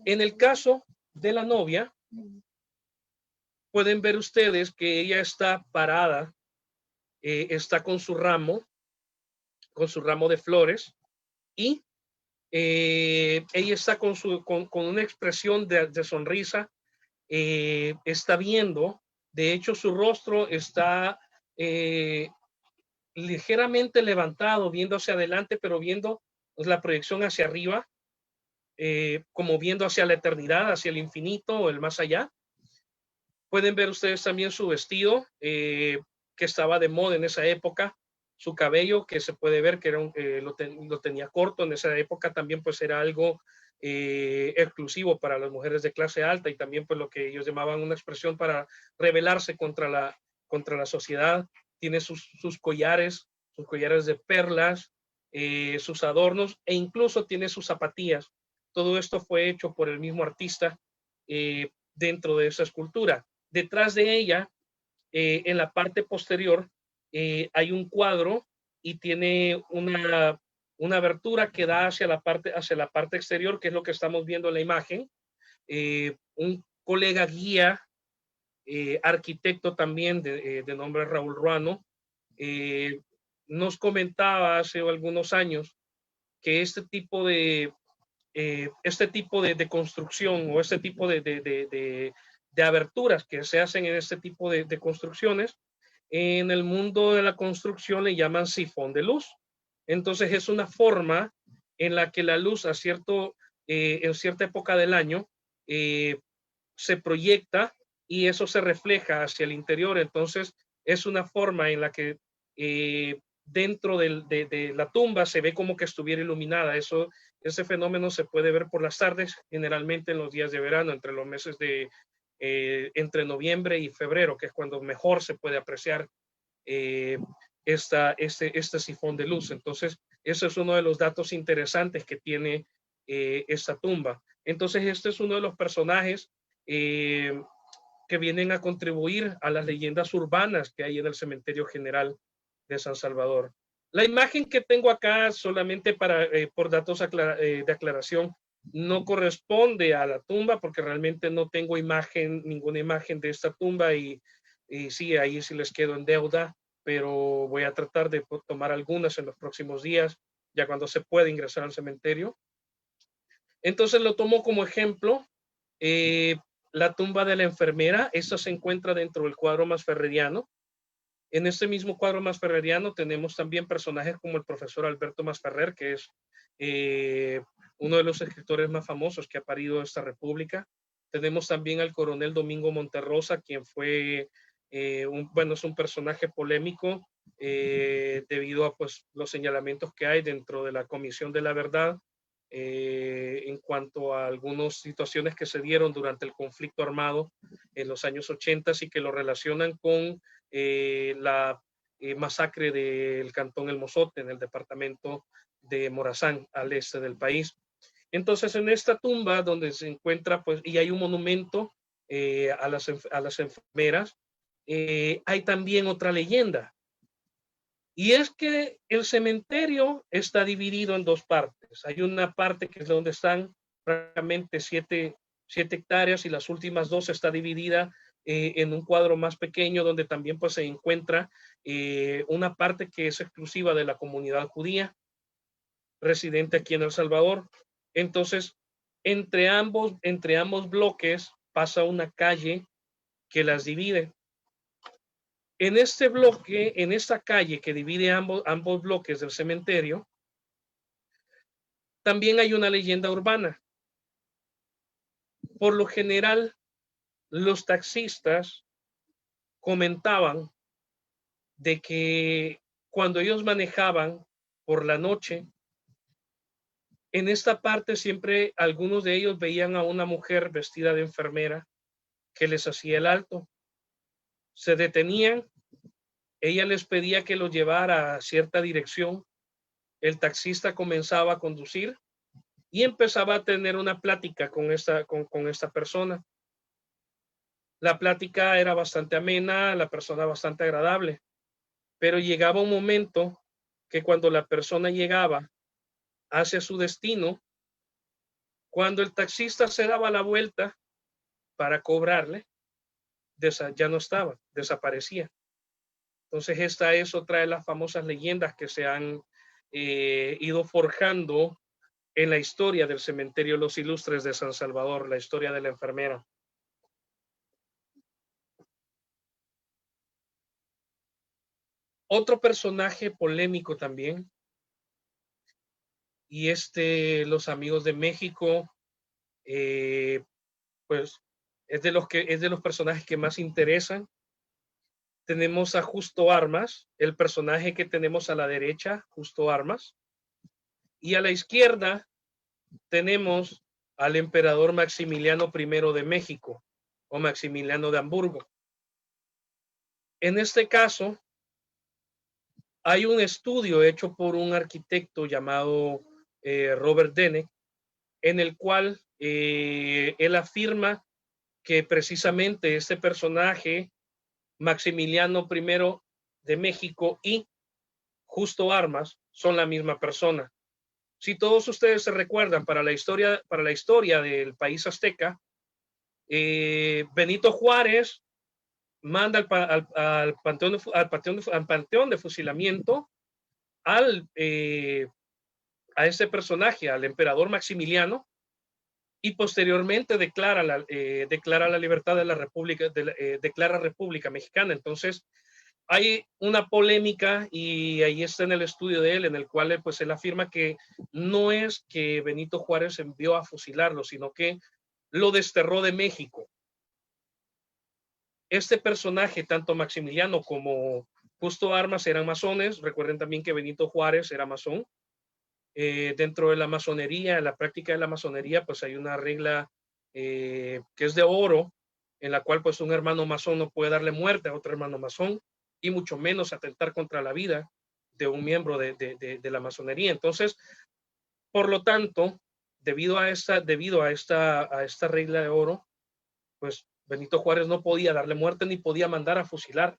En el caso de la novia, pueden ver ustedes que ella está parada, está con su ramo de flores, y ella está con una expresión de sonrisa, está viendo, de hecho su rostro está ligeramente levantado, viendo hacia adelante, pero viendo pues, la proyección hacia arriba, como viendo hacia la eternidad, hacia el infinito o el más allá. Pueden ver ustedes también su vestido, que estaba de moda en esa época, su cabello, que se puede ver que lo tenía corto en esa época, también pues era algo exclusivo para las mujeres de clase alta, y también pues lo que ellos llamaban una expresión para rebelarse contra la sociedad. Tiene sus collares de perlas, sus adornos, e incluso tiene sus zapatillas. Todo esto fue hecho por el mismo artista dentro de esa escultura. Detrás de ella, en la parte posterior, hay un cuadro y tiene una abertura que da hacia la parte exterior, que es lo que estamos viendo en la imagen. Un colega guía, arquitecto también de nombre Raúl Ruano, nos comentaba hace algunos años que este tipo de construcción, o este tipo de aberturas que se hacen en este tipo de construcciones, en el mundo de la construcción le llaman sifón de luz. Entonces es una forma en la que la luz en cierta época del año se proyecta y eso se refleja hacia el interior. Entonces es una forma en la que dentro de la tumba se ve como que estuviera iluminada. Ese fenómeno se puede ver por las tardes, generalmente en los días de verano, entre los meses entre noviembre y febrero, que es cuando mejor se puede apreciar este sifón de luz. Entonces, eso es uno de los datos interesantes que tiene esta tumba. Entonces, este es uno de los personajes que vienen a contribuir a las leyendas urbanas que hay en el Cementerio General de San Salvador. La imagen que tengo acá, solamente por datos de aclaración, no corresponde a la tumba, porque realmente no tengo ninguna imagen de esta tumba, y sí, ahí sí les quedo en deuda, pero voy a tratar de tomar algunas en los próximos días, ya cuando se pueda ingresar al cementerio. Entonces lo tomo como ejemplo. La tumba de la enfermera, esta se encuentra dentro del cuadro masferreriano. En este mismo cuadro masferreriano tenemos también personajes como el profesor Alberto Masferrer, que es uno de los escritores más famosos que ha parido esta república. Tenemos también al coronel Domingo Monterrosa, quien fue, es un personaje polémico debido a pues, los señalamientos que hay dentro de la Comisión de la Verdad en cuanto a algunas situaciones que se dieron durante el conflicto armado en los años 80 y que lo relacionan con la masacre del Cantón El Mozote en el departamento de Morazán, al este del país. Entonces, en esta tumba donde se encuentra, pues, y hay un monumento a las enfermeras, hay también otra leyenda. Y es que el cementerio está dividido en dos partes. Hay una parte que es donde están prácticamente 7 hectáreas y las últimas 2 está dividida en un cuadro más pequeño donde también pues, se encuentra una parte que es exclusiva de la comunidad judía residente aquí en El Salvador. Entonces, entre ambos bloques pasa una calle que las divide. En este bloque, en esta calle que divide ambos bloques del cementerio, también hay una leyenda urbana. Por lo general, los taxistas comentaban de que cuando ellos manejaban por la noche, en esta parte siempre algunos de ellos veían a una mujer vestida de enfermera que les hacía el alto. Se detenían, ella les pedía que los llevara a cierta dirección, el taxista comenzaba a conducir y empezaba a tener una plática con esta persona. La plática era bastante amena, la persona bastante agradable, pero llegaba un momento que cuando la persona llegaba hacia su destino, cuando el taxista se daba la vuelta para cobrarle, ya no estaba, desaparecía. Entonces esta es otra de las famosas leyendas que se han ido forjando en la historia del cementerio Los Ilustres de San Salvador, la historia de la enfermera. Otro personaje polémico también, y los amigos de México, pues es de los personajes que más interesan. Tenemos a Justo Armas, el personaje que tenemos a la derecha, Justo Armas, y a la izquierda tenemos al emperador Maximiliano I de México o Maximiliano de Hamburgo. En este caso, hay un estudio hecho por un arquitecto llamado Robert Dene, en el cual él afirma que precisamente este personaje, Maximiliano I de México y Justo Armas, son la misma persona. Si todos ustedes se recuerdan, para la historia del país azteca, Benito Juárez manda al panteón de fusilamiento a ese personaje, al emperador Maximiliano, y posteriormente declara la libertad de la República, declara República Mexicana. Entonces, hay una polémica y ahí está en el estudio de él, en el cual pues él afirma que no es que Benito Juárez envió a fusilarlo, sino que lo desterró de México. Este personaje, tanto Maximiliano como Justo Armas, eran masones. Recuerden también que Benito Juárez era masón. Dentro de la masonería, en la práctica de la masonería, pues hay una regla que es de oro, en la cual pues un hermano masón no puede darle muerte a otro hermano masón, y mucho menos atentar contra la vida de un miembro de la masonería. Entonces, por lo tanto, debido a esta regla de oro, pues Benito Juárez no podía darle muerte ni podía mandar a fusilar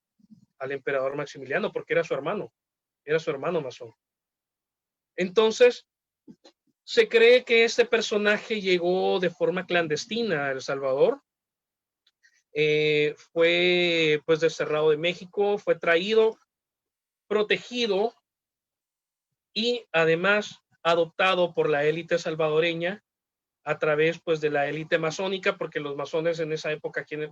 al emperador Maximiliano porque era su hermano masón. Entonces, se cree que este personaje llegó de forma clandestina a El Salvador. Fue pues desterrado de México, fue traído, protegido y además adoptado por la élite salvadoreña a través pues de la élite masónica, porque los masones en esa época, aquí en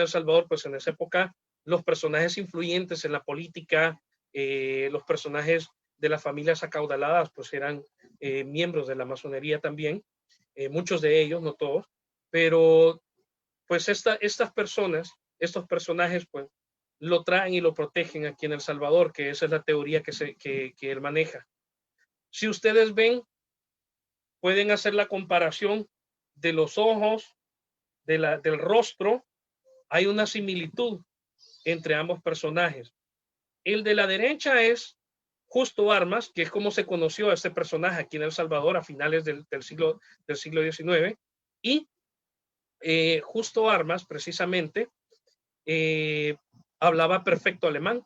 El Salvador, pues en esa época los personajes influyentes en la política, los personajes de las familias acaudaladas, pues eran miembros de la masonería también, muchos de ellos, no todos, pero pues estas personas, estos personajes, pues lo traen y lo protegen aquí en El Salvador, que esa es la teoría que él maneja. Si ustedes ven, pueden hacer la comparación de los ojos, del rostro, hay una similitud entre ambos personajes. El de la derecha es Justo Armas, que es como se conoció a este personaje aquí en El Salvador a finales del siglo XIX, y Justo Armas, precisamente, hablaba perfecto alemán.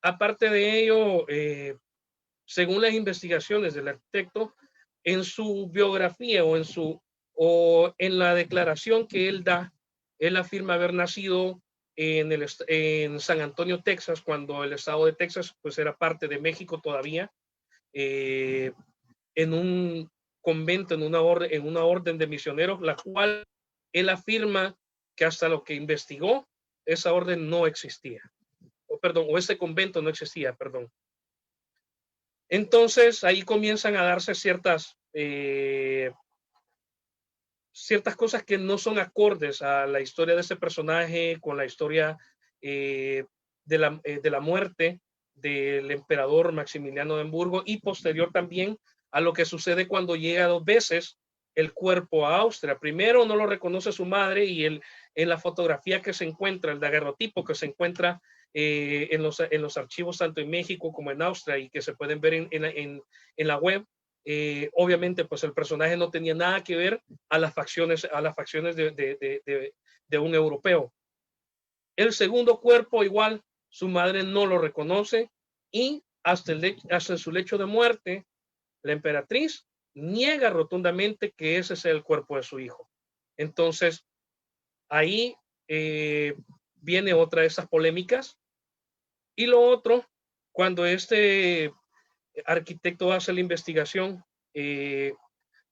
Aparte de ello, según las investigaciones del arquitecto, en su biografía o en la declaración que él da, él afirma haber nacido en San Antonio, Texas, cuando el estado de Texas pues era parte de México todavía, en un convento, en una orden de misioneros, la cual él afirma que hasta lo que investigó, esa orden no existía. O ese convento no existía, perdón. Entonces ahí comienzan a darse ciertas cosas que no son acordes a la historia de ese personaje, con la historia de la muerte del emperador Maximiliano de Hamburgo, y posterior también a lo que sucede cuando llega 2 veces el cuerpo a Austria. Primero no lo reconoce su madre, y en la fotografía que se encuentra, el daguerrotipo que se encuentra en los archivos tanto en México como en Austria, y que se pueden ver en la web, obviamente pues el personaje no tenía nada que ver a las facciones de un europeo. El segundo cuerpo igual, su madre no lo reconoce, y hasta su lecho de muerte, la emperatriz niega rotundamente que ese sea el cuerpo de su hijo. Entonces, ahí viene otra de esas polémicas. Y lo otro, cuando este arquitecto hace la investigación,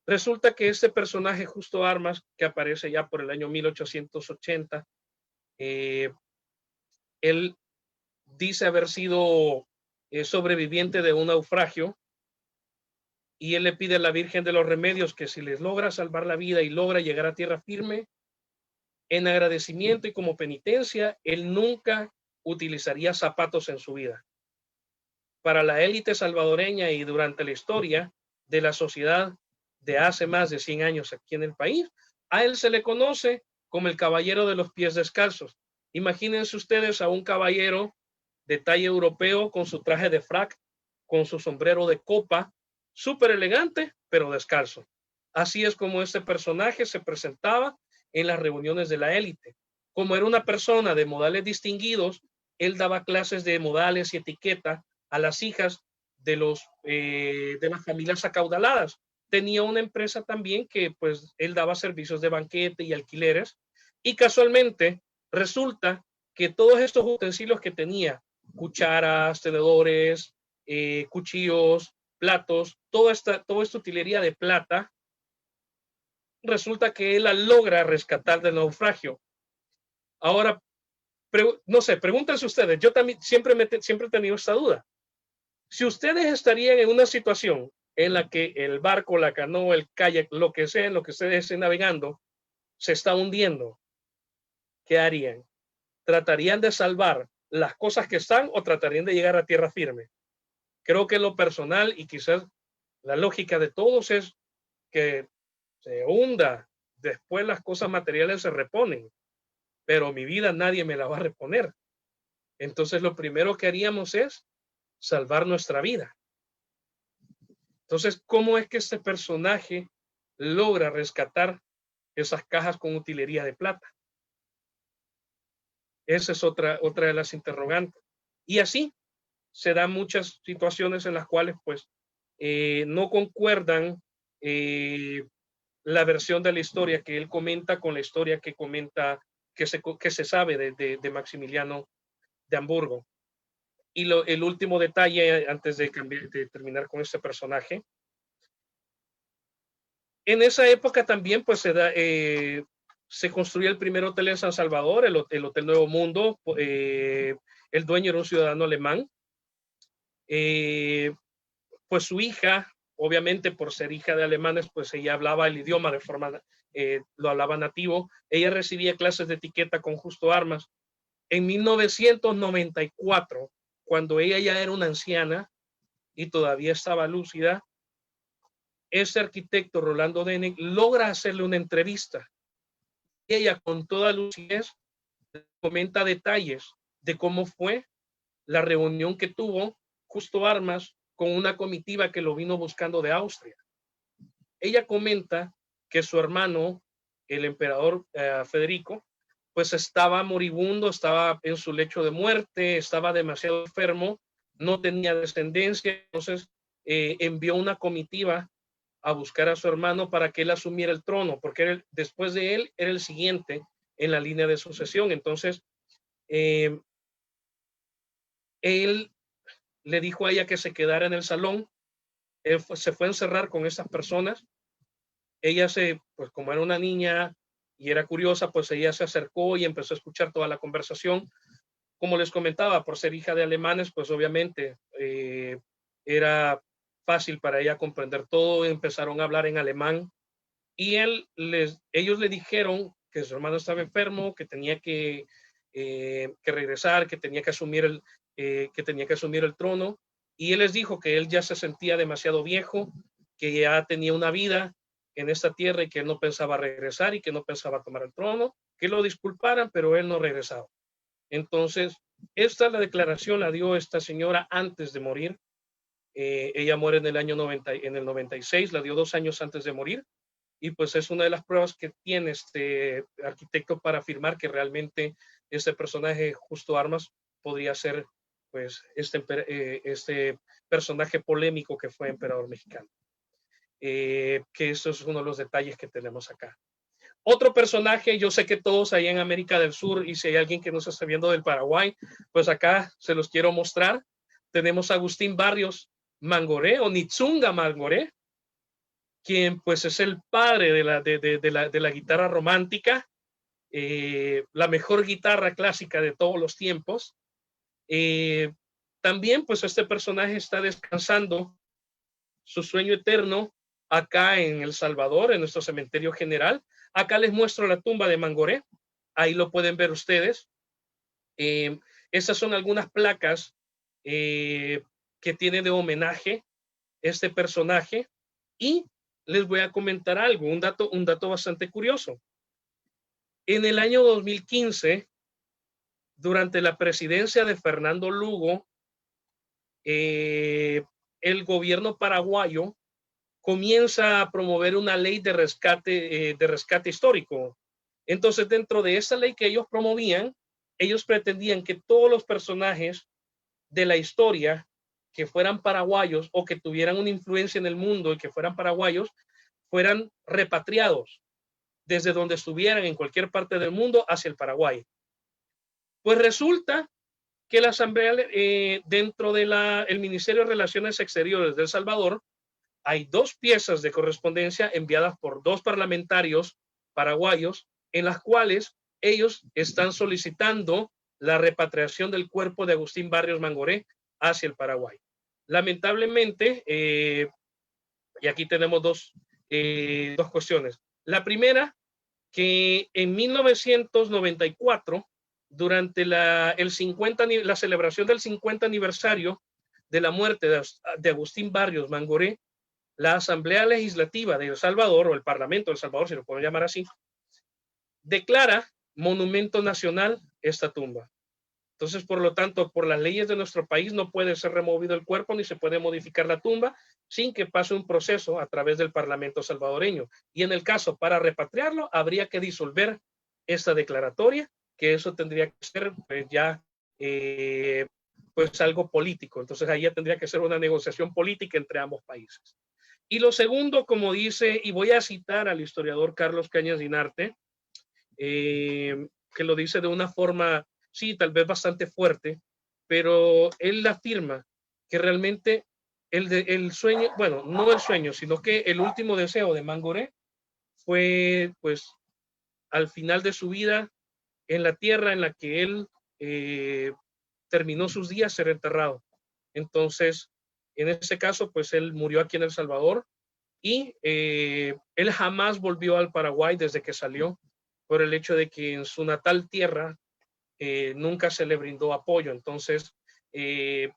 resulta que este personaje Justo Armas, que aparece ya por el año 1880, él dice haber sido sobreviviente de un naufragio, y él le pide a la Virgen de los Remedios que si les logra salvar la vida y logra llegar a tierra firme, en agradecimiento y como penitencia, él nunca utilizaría zapatos en su vida. Para la élite salvadoreña y durante la historia de la sociedad de hace más de 100 años aquí en el país, a él se le conoce como el caballero de los pies descalzos. Imagínense ustedes a un caballero de talla europeo con su traje de frac, con su sombrero de copa, súper elegante, pero descalzo. Así es como este personaje se presentaba en las reuniones de la élite. Como era una persona de modales distinguidos, él daba clases de modales y etiqueta a las hijas de las familias acaudaladas. Tenía una empresa también que pues él daba servicios de banquete y alquileres, y casualmente resulta que todos estos utensilios que tenía, cucharas, tenedores, cuchillos, platos, toda esta utilería de plata, resulta que él la logra rescatar del naufragio. Ahora, no sé, pregúntense ustedes, yo también siempre he tenido esta duda. Si ustedes estarían en una situación en la que el barco, la canoa, el kayak, lo que sea, en lo que ustedes estén navegando, se está hundiendo, ¿qué harían? ¿Tratarían de salvar las cosas que están o tratarían de llegar a tierra firme? Creo que lo personal y quizás la lógica de todos es que se hunda, después las cosas materiales se reponen, pero mi vida nadie me la va a reponer. Entonces lo primero que haríamos es salvar nuestra vida. Entonces, ¿cómo es que este personaje logra rescatar esas cajas con utilería de plata? Esa es otra de las interrogantes. Y así se dan muchas situaciones en las cuales pues no concuerdan la versión de la historia que él comenta con la historia que comenta, que se sabe de Maximiliano de Hamburgo. Y el último detalle antes de terminar con este personaje. En esa época también pues se construyó el primer hotel en San Salvador, el Hotel Nuevo Mundo. El dueño era un ciudadano alemán. pues su hija, obviamente por ser hija de alemanes, pues ella hablaba el idioma de forma, lo hablaba nativo. Ella recibía clases de etiqueta con Justo Armas. En 1994, cuando ella ya era una anciana y todavía estaba lúcida, ese arquitecto Rolando Denneck logra hacerle una entrevista. Ella con toda lucidez comenta detalles de cómo fue la reunión que tuvo Justo Armas con una comitiva que lo vino buscando de Austria. Ella comenta que su hermano, el emperador Federico, pues estaba moribundo, estaba en su lecho de muerte, estaba demasiado enfermo, no tenía descendencia, entonces envió una comitiva a buscar a su hermano para que él asumiera el trono, porque después de él era el siguiente en la línea de sucesión. Entonces, él le dijo a ella que se quedara en el salón. Él se fue a encerrar con esas personas. Ella pues como era una niña y era curiosa, pues ella se acercó y empezó a escuchar toda la conversación. Como les comentaba, por ser hija de alemanes, pues obviamente era fácil para ella comprender todo. Empezaron a hablar en alemán y ellos le dijeron que su hermano estaba enfermo, que tenía que regresar, que tenía que asumir el trono. Y él les dijo que él ya se sentía demasiado viejo, que ya tenía una vida en esta tierra y que él no pensaba regresar y que no pensaba tomar el trono, que lo disculparan, pero él no regresaba. Entonces, esta la declaración la dio esta señora antes de morir. Ella muere en el año 96, la dio 2 años antes de morir. Y pues es una de las pruebas que tiene este arquitecto para afirmar que realmente este personaje Justo Armas podría ser pues este personaje polémico que fue emperador mexicano. Que eso es uno de los detalles que tenemos acá. Otro personaje, yo sé que todos ahí en América del Sur, y si hay alguien que nos está viendo del Paraguay, pues acá se los quiero mostrar. Tenemos a Agustín Barrios Mangoré o Nitsunga Mangoré, quien pues es el padre de la guitarra romántica, la mejor guitarra clásica de todos los tiempos. También pues este personaje está descansando su sueño eterno acá en El Salvador, en nuestro cementerio general. Acá les muestro la tumba de Mangoré, ahí lo pueden ver ustedes. Estas son algunas placas que tiene de homenaje este personaje. Y les voy a comentar algo, un dato bastante curioso. En el año 2015, durante la presidencia de Fernando Lugo, el gobierno paraguayo comienza a promover una ley de rescate histórico. Entonces, dentro de esa ley que ellos promovían, ellos pretendían que todos los personajes de la historia que fueran paraguayos o que tuvieran una influencia en el mundo y que fueran paraguayos, fueran repatriados desde donde estuvieran en cualquier parte del mundo hacia el Paraguay. Pues resulta que la Asamblea, dentro del Ministerio de Relaciones Exteriores de El Salvador, hay 2 piezas de correspondencia enviadas por 2 parlamentarios paraguayos en las cuales ellos están solicitando la repatriación del cuerpo de Agustín Barrios Mangoré hacia el Paraguay. Lamentablemente, y aquí tenemos dos cuestiones. La primera, que en 1994, durante la celebración del 50 aniversario de la muerte de Agustín Barrios Mangoré, la Asamblea Legislativa de El Salvador, o el Parlamento de El Salvador, si lo pueden llamar así, declara monumento nacional esta tumba. Entonces, por lo tanto, por las leyes de nuestro país no puede ser removido el cuerpo ni se puede modificar la tumba sin que pase un proceso a través del Parlamento salvadoreño. Y en el caso para repatriarlo, habría que disolver esta declaratoria, que eso tendría que ser pues, ya pues algo político. Entonces, ahí ya tendría que ser una negociación política entre ambos países. Y lo segundo, como dice, y voy a citar al historiador Carlos Cañas Dinarte, que lo dice de una forma, sí, tal vez bastante fuerte, pero él afirma que realmente el sueño, bueno, no el sueño, sino que el último deseo de Mangoré fue, pues, al final de su vida, en la tierra en la que él terminó sus días, ser enterrado. Entonces, En este caso, pues él murió aquí en El Salvador y él jamás volvió al Paraguay desde que salió, por el hecho de que en su natal tierra nunca se le brindó apoyo. Entonces, de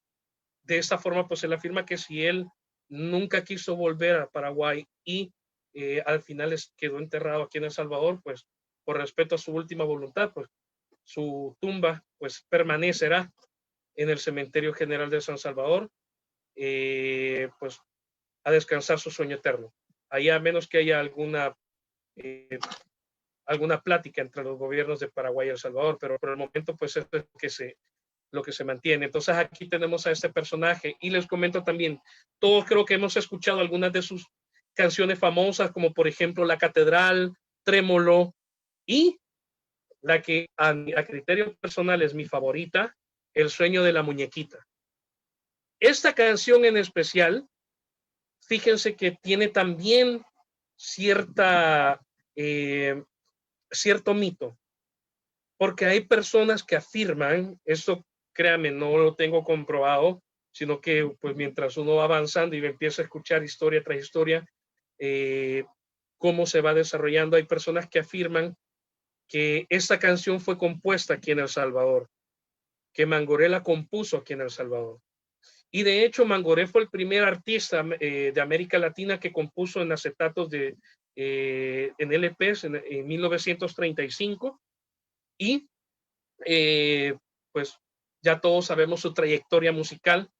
esta forma, pues él afirma que si él nunca quiso volver a Paraguay y al final quedó enterrado aquí en El Salvador, pues por respeto a su última voluntad, pues su tumba pues permanecerá en el Cementerio General de San Salvador, pues a descansar su sueño eterno. Ahí, a menos que haya eh, alguna plática entre los gobiernos de Paraguay y El Salvador, pero por el momento pues es lo que se mantiene. Entonces aquí tenemos a este personaje y les comento también, todos creo que hemos escuchado algunas de sus canciones famosas, como por ejemplo La Catedral, Trémolo, y la que a criterio personal es mi favorita, El Sueño de la Muñequita. Esta canción en especial, fíjense que tiene también cierto mito, porque hay personas que afirman, esto créanme, no lo tengo comprobado, sino que pues mientras uno va avanzando y empieza a escuchar historia tras historia, cómo se va desarrollando, hay personas que afirman que esta canción fue compuesta aquí en El Salvador, que Mangoré la compuso aquí en El Salvador. Y de hecho, Mangoré fue el primer artista de América Latina que compuso en acetatos en LPs en 1935. Y pues ya todos sabemos su trayectoria musical,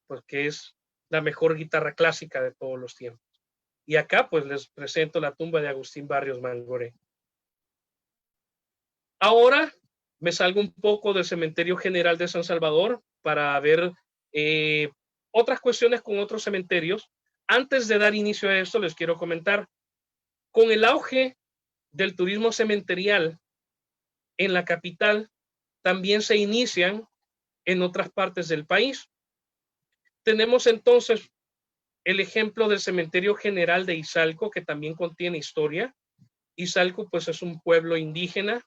pues que es la mejor guitarra clásica de todos los tiempos. Y acá pues les presento la tumba de Agustín Barrios Mangoré. Ahora me salgo un poco del Cementerio General de San Salvador para ver otras cuestiones con otros cementerios. Antes de dar inicio a esto, les quiero comentar, con el auge del turismo cementerial en la capital, también se inician en otras partes del país. Tenemos entonces el ejemplo del Cementerio General de Izalco, que también contiene historia. Izalco pues es un pueblo indígena.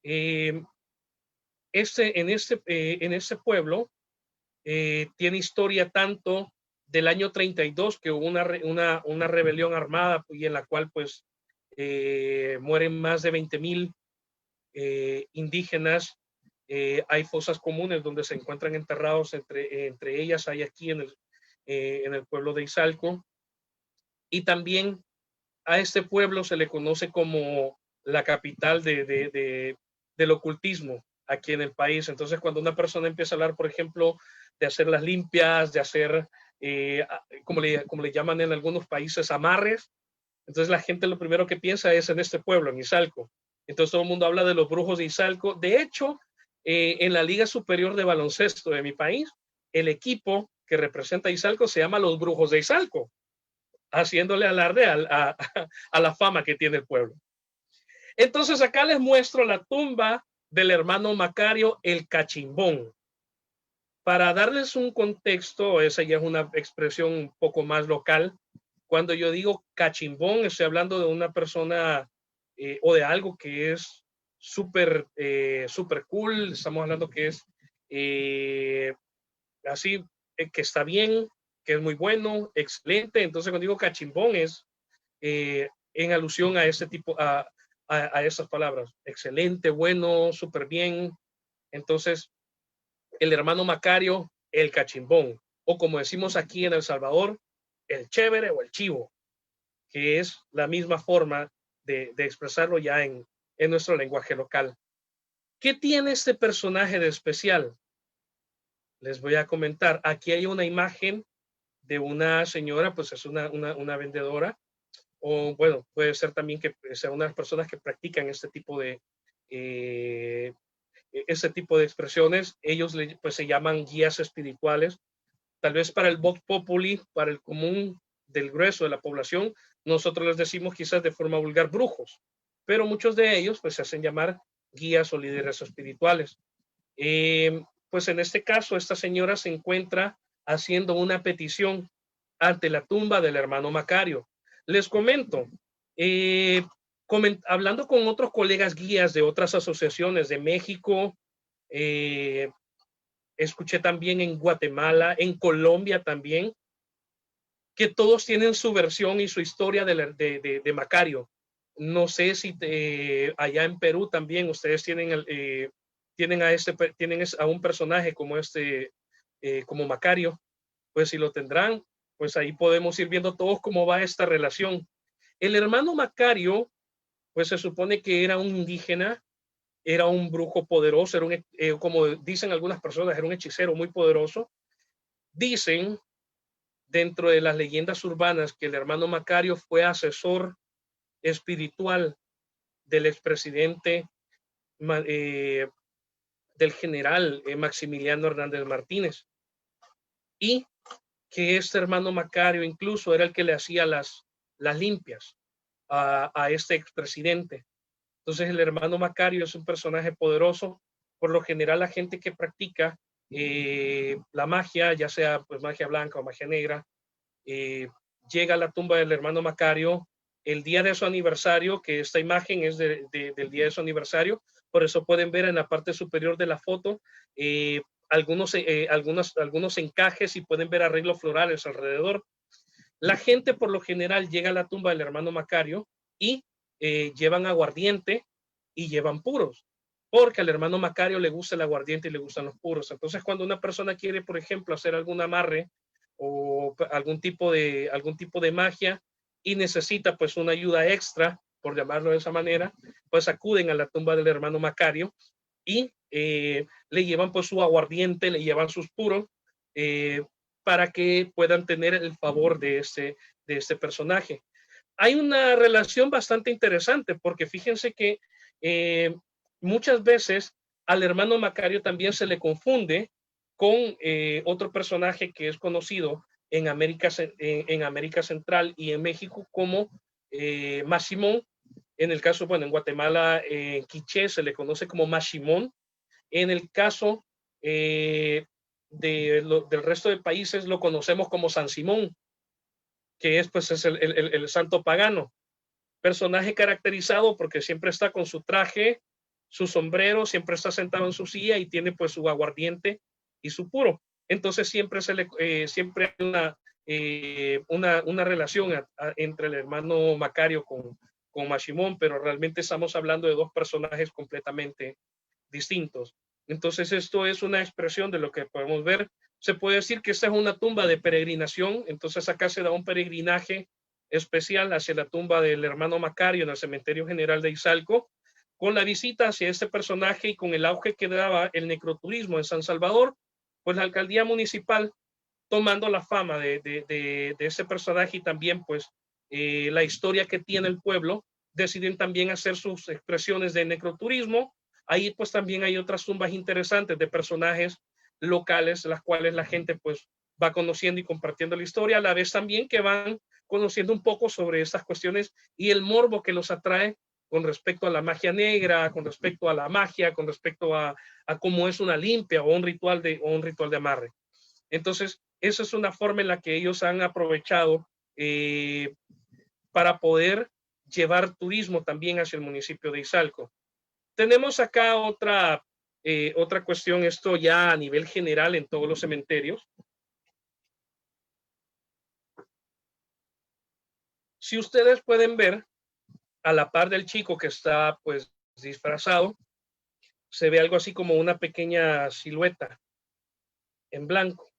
En este pueblo tiene historia tanto del año 32, que hubo una rebelión armada y en la cual pues mueren más de 20,000 indígenas. Hay fosas comunes donde se encuentran enterrados, entre ellas hay aquí en el pueblo de Izalco. Y también a este pueblo se le conoce como la capital del ocultismo aquí en el país. Entonces, cuando una persona empieza a hablar, por ejemplo, de hacer las limpias, de hacer, como le llaman en algunos países, amarres, entonces la gente lo primero que piensa es en este pueblo, en Izalco. Entonces todo el mundo habla de los brujos de Izalco. De hecho, en la Liga Superior de Baloncesto de mi país, el equipo que representa a Izalco se llama los Brujos de Izalco, haciéndole alarde a la fama que tiene el pueblo. Entonces acá les muestro la tumba del hermano Macario el Cachimbón. Para darles un contexto, esa ya es una expresión un poco más local. Cuando yo digo cachimbón, estoy hablando de una persona o de algo que es súper cool. Estamos hablando que es así, que está bien, que es muy bueno, excelente. Entonces, cuando digo cachimbón es en alusión a ese tipo, a esas palabras. Excelente, bueno, súper bien. Entonces, el hermano Macario, el cachimbón, o como decimos aquí en El Salvador, el chévere o el chivo, que es la misma forma de expresarlo ya en nuestro lenguaje local. ¿Qué tiene este personaje de especial? Les voy a comentar. Aquí hay una imagen de una señora, pues es una vendedora, o bueno, puede ser también que sea unas personas que practican este tipo de expresiones. Ellos pues se llaman guías espirituales. Tal vez para el vox populi, para el común del grueso de la población, nosotros les decimos quizás de forma vulgar brujos, pero muchos de ellos pues se hacen llamar guías o líderes espirituales. Pues en este caso, esta señora se encuentra haciendo una petición ante la tumba del hermano Macario. Les comento, hablando con otros colegas guías de otras asociaciones de México, escuché también en Guatemala, en Colombia también, que todos tienen su versión y su historia de Macario. No sé si allá en Perú también ustedes tienen a un personaje como como Macario, pues si lo tendrán, pues ahí podemos ir viendo todos cómo va esta relación. El hermano Macario, pues se supone que era un indígena, era un brujo poderoso, como dicen algunas personas, era un hechicero muy poderoso. Dicen dentro de las leyendas urbanas que el hermano Macario fue asesor espiritual del expresidente del general Maximiliano Hernández Martínez, y que este hermano Macario incluso era el que le hacía las limpias a este expresidente. Entonces el hermano Macario es un personaje poderoso. Por lo general la gente que practica la magia, ya sea pues magia blanca o magia negra, llega a la tumba del hermano Macario el día de su aniversario, que esta imagen es del día de su aniversario. Por eso pueden ver en la parte superior de la foto algunos encajes y pueden ver arreglos florales alrededor. La gente por lo general llega a la tumba del hermano Macario y llevan aguardiente y llevan puros, porque al hermano Macario le gusta el aguardiente y le gustan los puros. Entonces cuando una persona quiere, por ejemplo, hacer algún amarre o algún tipo de magia y necesita pues una ayuda extra, por llamarlo de esa manera, pues acuden a la tumba del hermano Macario y le llevan pues su aguardiente, le llevan sus puros, para que puedan tener el favor de este personaje. Hay una relación bastante interesante porque fíjense que muchas veces al hermano Macario también se le confunde con otro personaje que es conocido en América Central y en México como Mashimón. En el caso, bueno, en Guatemala, en Quiché se le conoce como Mashimón. En el caso del resto de países lo conocemos como San Simón, que es el santo pagano. Personaje caracterizado porque siempre está con su traje, su sombrero, siempre está sentado en su silla y tiene pues su aguardiente y su puro. Entonces siempre siempre hay una relación entre el hermano Macario con Mashimón, pero realmente estamos hablando de dos personajes completamente distintos. Entonces esto es una expresión de lo que podemos ver. Se puede decir que esta es una tumba de peregrinación, entonces acá se da un peregrinaje especial hacia la tumba del hermano Macario en el Cementerio General de Izalco, con la visita hacia este personaje y con el auge que daba el necroturismo en San Salvador, pues la alcaldía municipal, tomando la fama de este personaje y también pues la historia que tiene el pueblo, deciden también hacer sus expresiones de necroturismo. Ahí pues también hay otras tumbas interesantes de personajes locales, las cuales la gente pues va conociendo y compartiendo la historia, a la vez también que van conociendo un poco sobre estas cuestiones y el morbo que los atrae con respecto a la magia negra, con respecto a la magia, con respecto a cómo es una limpia o un ritual de amarre. Entonces, esa es una forma en la que ellos han aprovechado para poder llevar turismo también hacia el municipio de Izalco. Tenemos acá otra cuestión, esto ya a nivel general en todos los cementerios. Si ustedes pueden ver, a la par del chico que está pues disfrazado, se ve algo así como una pequeña silueta en blanco.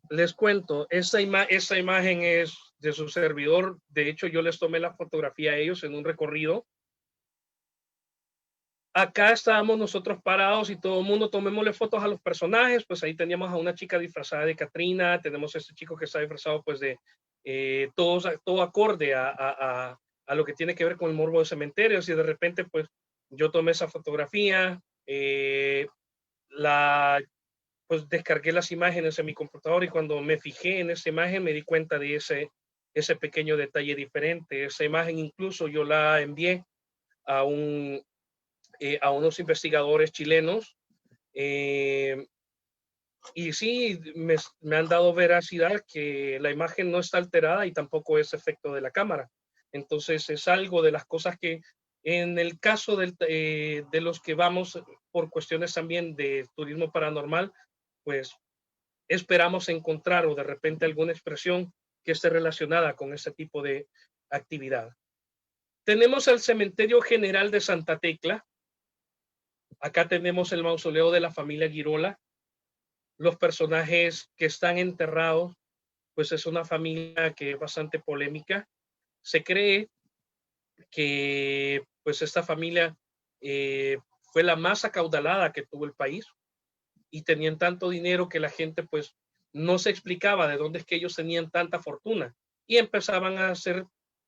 Les cuento, esta imagen es de su servidor. De hecho, yo les tomé la fotografía a ellos en un recorrido. Acá estábamos nosotros parados y todo el mundo tomémosle fotos a los personajes. Pues ahí teníamos a una chica disfrazada de Catrina, tenemos a este chico que está disfrazado pues de todo acorde a lo que tiene que ver con el morbo de cementerios, y de repente pues yo tomé esa fotografía, pues descargué las imágenes en mi computador, y cuando me fijé en esa imagen me di cuenta de ese pequeño detalle diferente. Esa imagen incluso yo la envié a unos investigadores chilenos, y sí, me han dado veracidad que la imagen no está alterada y tampoco es efecto de la cámara. Entonces es algo de las cosas que En el caso de los que vamos por cuestiones también de turismo paranormal, pues esperamos encontrar o de repente alguna expresión que esté relacionada con ese tipo de actividad. Tenemos el Cementerio General de Santa Tecla. Acá tenemos el mausoleo de la familia Girola. Los personajes que están enterrados, pues es una familia que es bastante polémica. Se cree que pues esta familia fue la más acaudalada que tuvo el país y tenían tanto dinero que la gente pues no se explicaba de dónde es que ellos tenían tanta fortuna y empezaban a hacer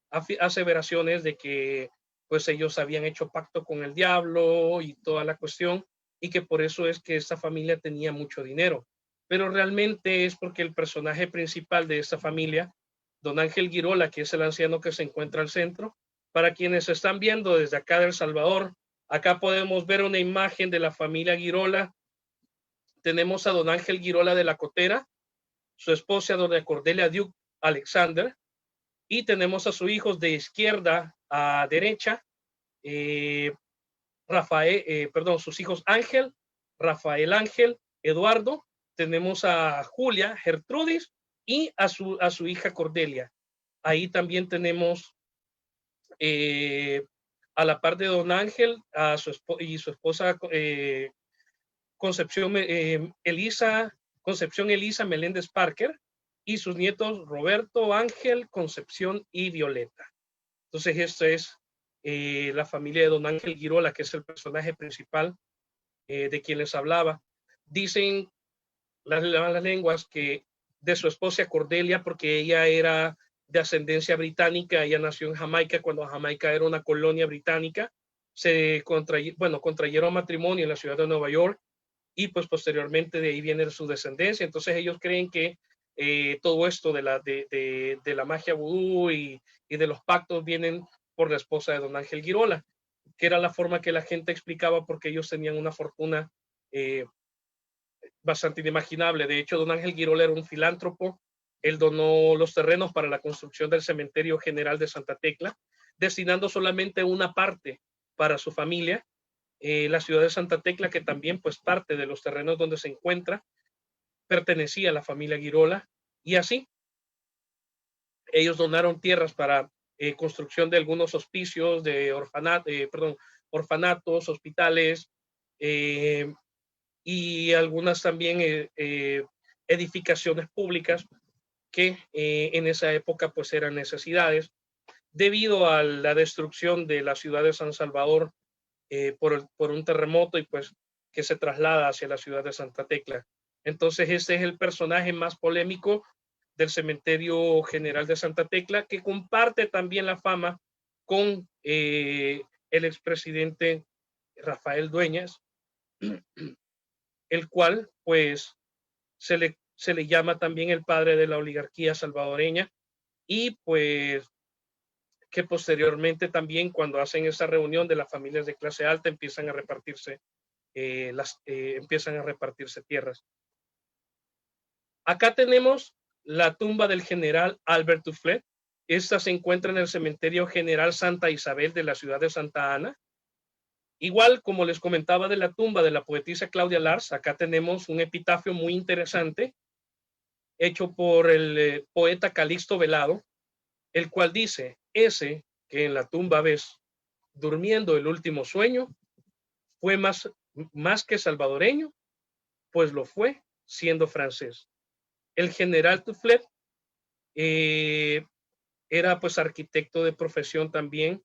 aseveraciones de que pues ellos habían hecho pacto con el diablo y toda la cuestión y que por eso es que esta familia tenía mucho dinero. Pero realmente es porque el personaje principal de esta familia, don Ángel Girola, que es el anciano que se encuentra al centro, para quienes están viendo desde acá de El Salvador, acá podemos ver una imagen de la familia Girola. Tenemos a don Ángel Girola de la Cotera, su esposa doña Cordelia Duke Alexander, y tenemos a sus hijos de izquierda a derecha, sus hijos Ángel, Rafael Ángel, Eduardo, tenemos a Julia Gertrudis y a su hija Cordelia. Ahí también tenemos a la par de don Ángel y su esposa Concepción Elisa Meléndez Parker y sus nietos Roberto, Ángel, Concepción y Violeta. Entonces esta es la familia de don Ángel Girola, que es el personaje principal de quien les hablaba. Dicen las lenguas que de su esposa Cordelia, porque ella era de ascendencia británica, ella nació en Jamaica cuando Jamaica era una colonia británica, contrayeron matrimonio en la ciudad de Nueva York y pues posteriormente de ahí viene su descendencia. Entonces ellos creen que todo esto de la magia vudú y de los pactos vienen por la esposa de don Ángel Girola, que era la forma que la gente explicaba porque ellos tenían una fortuna bastante inimaginable. De hecho, don Ángel Girola era un filántropo. Él donó los terrenos para la construcción del Cementerio General de Santa Tecla, destinando solamente una parte para su familia. La ciudad de Santa Tecla, que también pues parte de los terrenos donde se encuentra, pertenecía a la familia Girola, y así ellos donaron tierras para construcción de algunos hospicios, de orfanatos, hospitales, y algunas también edificaciones públicas que en esa época pues eran necesidades debido a la destrucción de la ciudad de San Salvador por un terremoto y pues que se traslada hacia la ciudad de Santa Tecla. Entonces este es el personaje más polémico del Cementerio General de Santa Tecla, que comparte también la fama con el expresidente Rafael Dueñas, el cual pues se le llama también el padre de la oligarquía salvadoreña y pues que posteriormente también cuando hacen esa reunión de las familias de clase alta empiezan a repartirse tierras. Acá tenemos la tumba del general Albert Duflet. Esta se encuentra en el Cementerio General Santa Isabel de la ciudad de Santa Ana. Igual, como les comentaba de la tumba de la poetisa Claudia Lars, acá tenemos un epitafio muy interesante hecho por el poeta Calixto Velado, el cual dice: ese que en la tumba ves durmiendo el último sueño fue más que salvadoreño, pues lo fue siendo francés. El general Duflet era pues arquitecto de profesión también.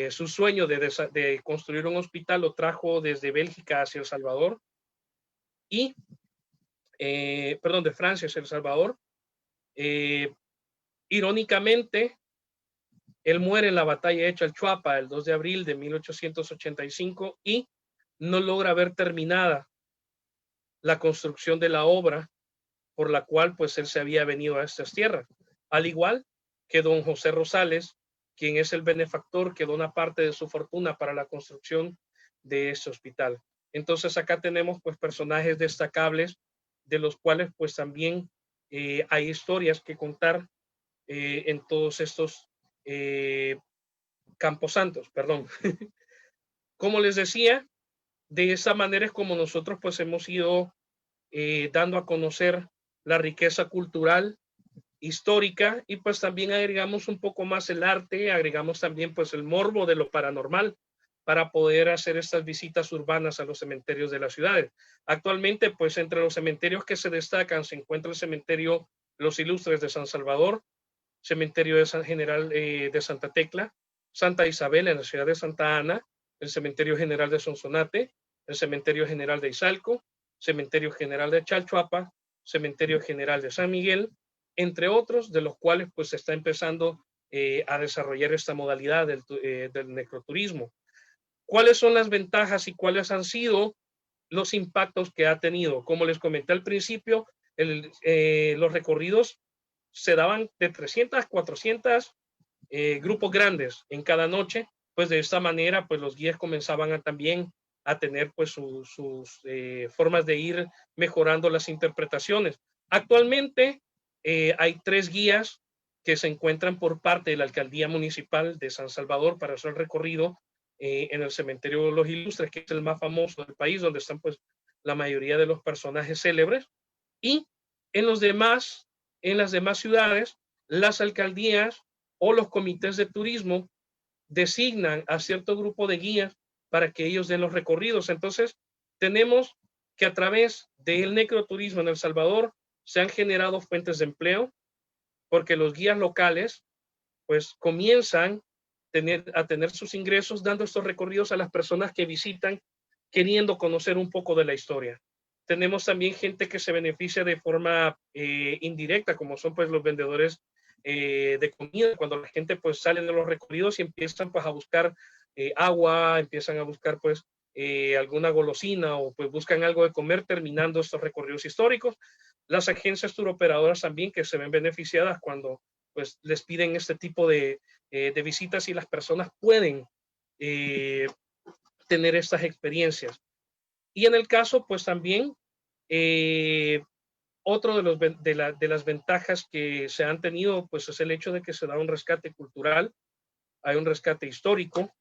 Su sueño de construir un hospital lo trajo desde Bélgica hacia El Salvador y, de Francia hacia El Salvador. Irónicamente, él muere en la batalla hecha al Chuapa el 2 de abril de 1885 y no logra ver terminada la construcción de la obra por la cual pues él se había venido a estas tierras. Al igual que don José Rosales, quien es el benefactor que dona parte de su fortuna para la construcción de este hospital. Entonces acá tenemos pues personajes destacables de los cuales pues también hay historias que contar en todos estos Camposantos, perdón. Como les decía, de esa manera es como nosotros pues hemos ido dando a conocer la riqueza cultural, histórica, y pues también agregamos un poco más el arte, agregamos también pues el morbo de lo paranormal para poder hacer estas visitas urbanas a los cementerios de las ciudades. Actualmente pues entre los cementerios que se destacan se encuentra el cementerio Los Ilustres de San Salvador, cementerio de San General de Santa Tecla, Santa Isabel en la ciudad de Santa Ana, el cementerio general de Sonsonate, el cementerio general de Izalco, cementerio general de Chalchuapa, cementerio general de San Miguel, entre otros, de los cuales pues se está empezando a desarrollar esta modalidad del necroturismo. ¿Cuáles son las ventajas y cuáles han sido los impactos que ha tenido? Como les comenté al principio, los recorridos se daban de 300 a 400 grupos grandes en cada noche, pues de esta manera pues los guías comenzaban a también a tener pues sus formas de ir mejorando las interpretaciones. Actualmente hay 3 guías que se encuentran por parte de la Alcaldía Municipal de San Salvador para hacer el recorrido en el cementerio de Los Ilustres, que es el más famoso del país, donde están pues la mayoría de los personajes célebres, y en las demás ciudades, las alcaldías o los comités de turismo designan a cierto grupo de guías para que ellos den los recorridos. Entonces, tenemos que a través del necroturismo en El Salvador se han generado fuentes de empleo, porque los guías locales pues comienzan a tener sus ingresos dando estos recorridos a las personas que visitan queriendo conocer un poco de la historia. Tenemos también gente que se beneficia de forma indirecta, como son pues los vendedores de comida, cuando la gente pues sale de los recorridos y empiezan pues a buscar agua, empiezan a buscar pues alguna golosina o pues buscan algo de comer terminando estos recorridos históricos. Las agencias turoperadoras también que se ven beneficiadas cuando pues les piden este tipo de visitas y las personas pueden tener estas experiencias. Y en el caso, pues también, otro de las ventajas que se han tenido, pues es el hecho de que se da un rescate cultural, hay un rescate histórico,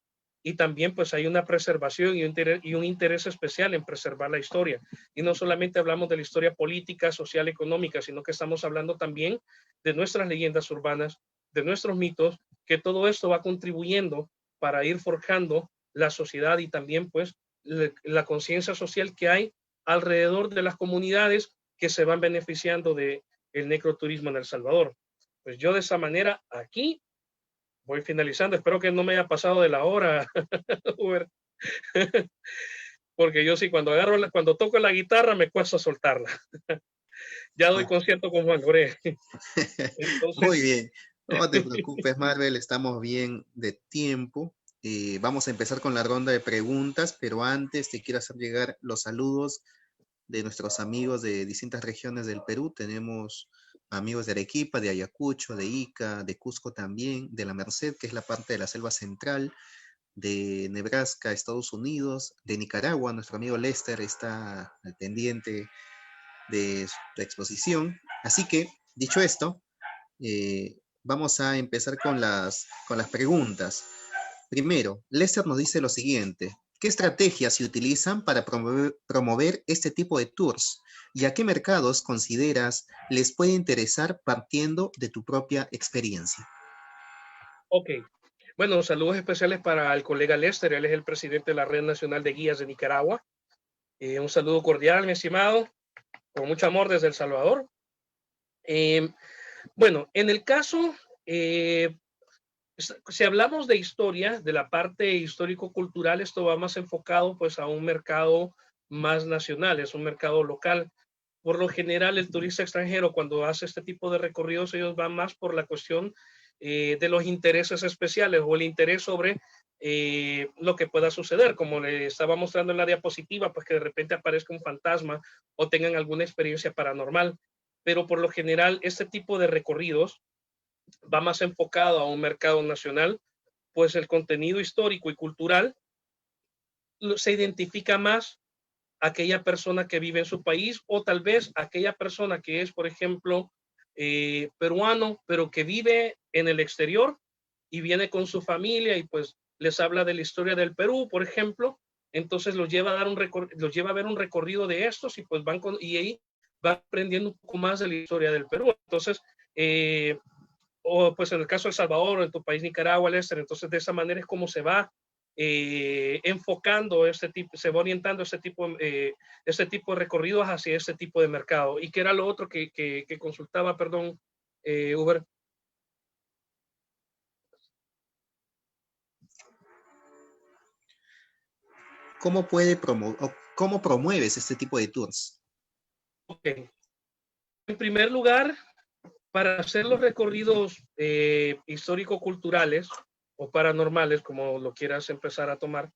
y también pues hay una preservación y un interés especial en preservar la historia. Y no solamente hablamos de la historia política, social, económica, sino que estamos hablando también de nuestras leyendas urbanas, de nuestros mitos, que todo esto va contribuyendo para ir forjando la sociedad y también pues la conciencia social que hay alrededor de las comunidades que se van beneficiando de el necroturismo en El Salvador. Pues yo de esa manera aquí voy finalizando. Espero que no me haya pasado de la hora, Uber. Porque yo sí, cuando toco la guitarra me cuesta soltarla. Ya doy concierto con Juan Loré. Muy Entonces, bien. No te preocupes, Marvel, estamos bien de tiempo. Vamos a empezar con la ronda de preguntas, pero antes te quiero hacer llegar los saludos de nuestros amigos de distintas regiones del Perú. Tenemos amigos de Arequipa, de Ayacucho, de Ica, de Cusco también, de la Merced, que es la parte de la selva central, de Nebraska, Estados Unidos, de Nicaragua. Nuestro amigo Lester está al pendiente de la exposición. Así que, dicho esto, vamos a empezar con las preguntas. Primero, Lester nos dice lo siguiente: ¿qué estrategias se utilizan para promover este tipo de tours? ¿Y a qué mercados consideras les puede interesar partiendo de tu propia experiencia? ok. Bueno, saludos especiales para el colega Lester. Él es el presidente de la Red Nacional de Guías de Nicaragua. Un saludo cordial, mi estimado, con mucho amor desde El Salvador. Bueno, en el caso, si hablamos de historia, de la parte histórico-cultural, esto va más enfocado pues a un mercado más nacional, es un mercado local. Por lo general, el turista extranjero cuando hace este tipo de recorridos, ellos van más por la cuestión de los intereses especiales o el interés sobre lo que pueda suceder, como le estaba mostrando en la diapositiva, pues que de repente aparezca un fantasma o tengan alguna experiencia paranormal. Pero por lo general, este tipo de recorridos va más enfocado a un mercado nacional, pues el contenido histórico y cultural se identifica más a aquella persona que vive en su país o tal vez aquella persona que es, por ejemplo, peruano, pero que vive en el exterior y viene con su familia y pues les habla de la historia del Perú, por ejemplo. Entonces los lleva a dar los lleva a ver un recorrido de estos y pues y ahí van aprendiendo un poco más de la historia del Perú. Entonces, o pues en el caso de El Salvador o en tu país Nicaragua, Lester, entonces de esa manera es como se va enfocando este tipo, se va orientando este tipo de recorridos hacia este tipo de mercado. ¿Y qué era lo otro que consultaba, perdón, Uber? ¿Cómo cómo promueves este tipo de tours? Ok. En primer lugar, para hacer los recorridos histórico-culturales o paranormales, como lo quieras empezar a tomar,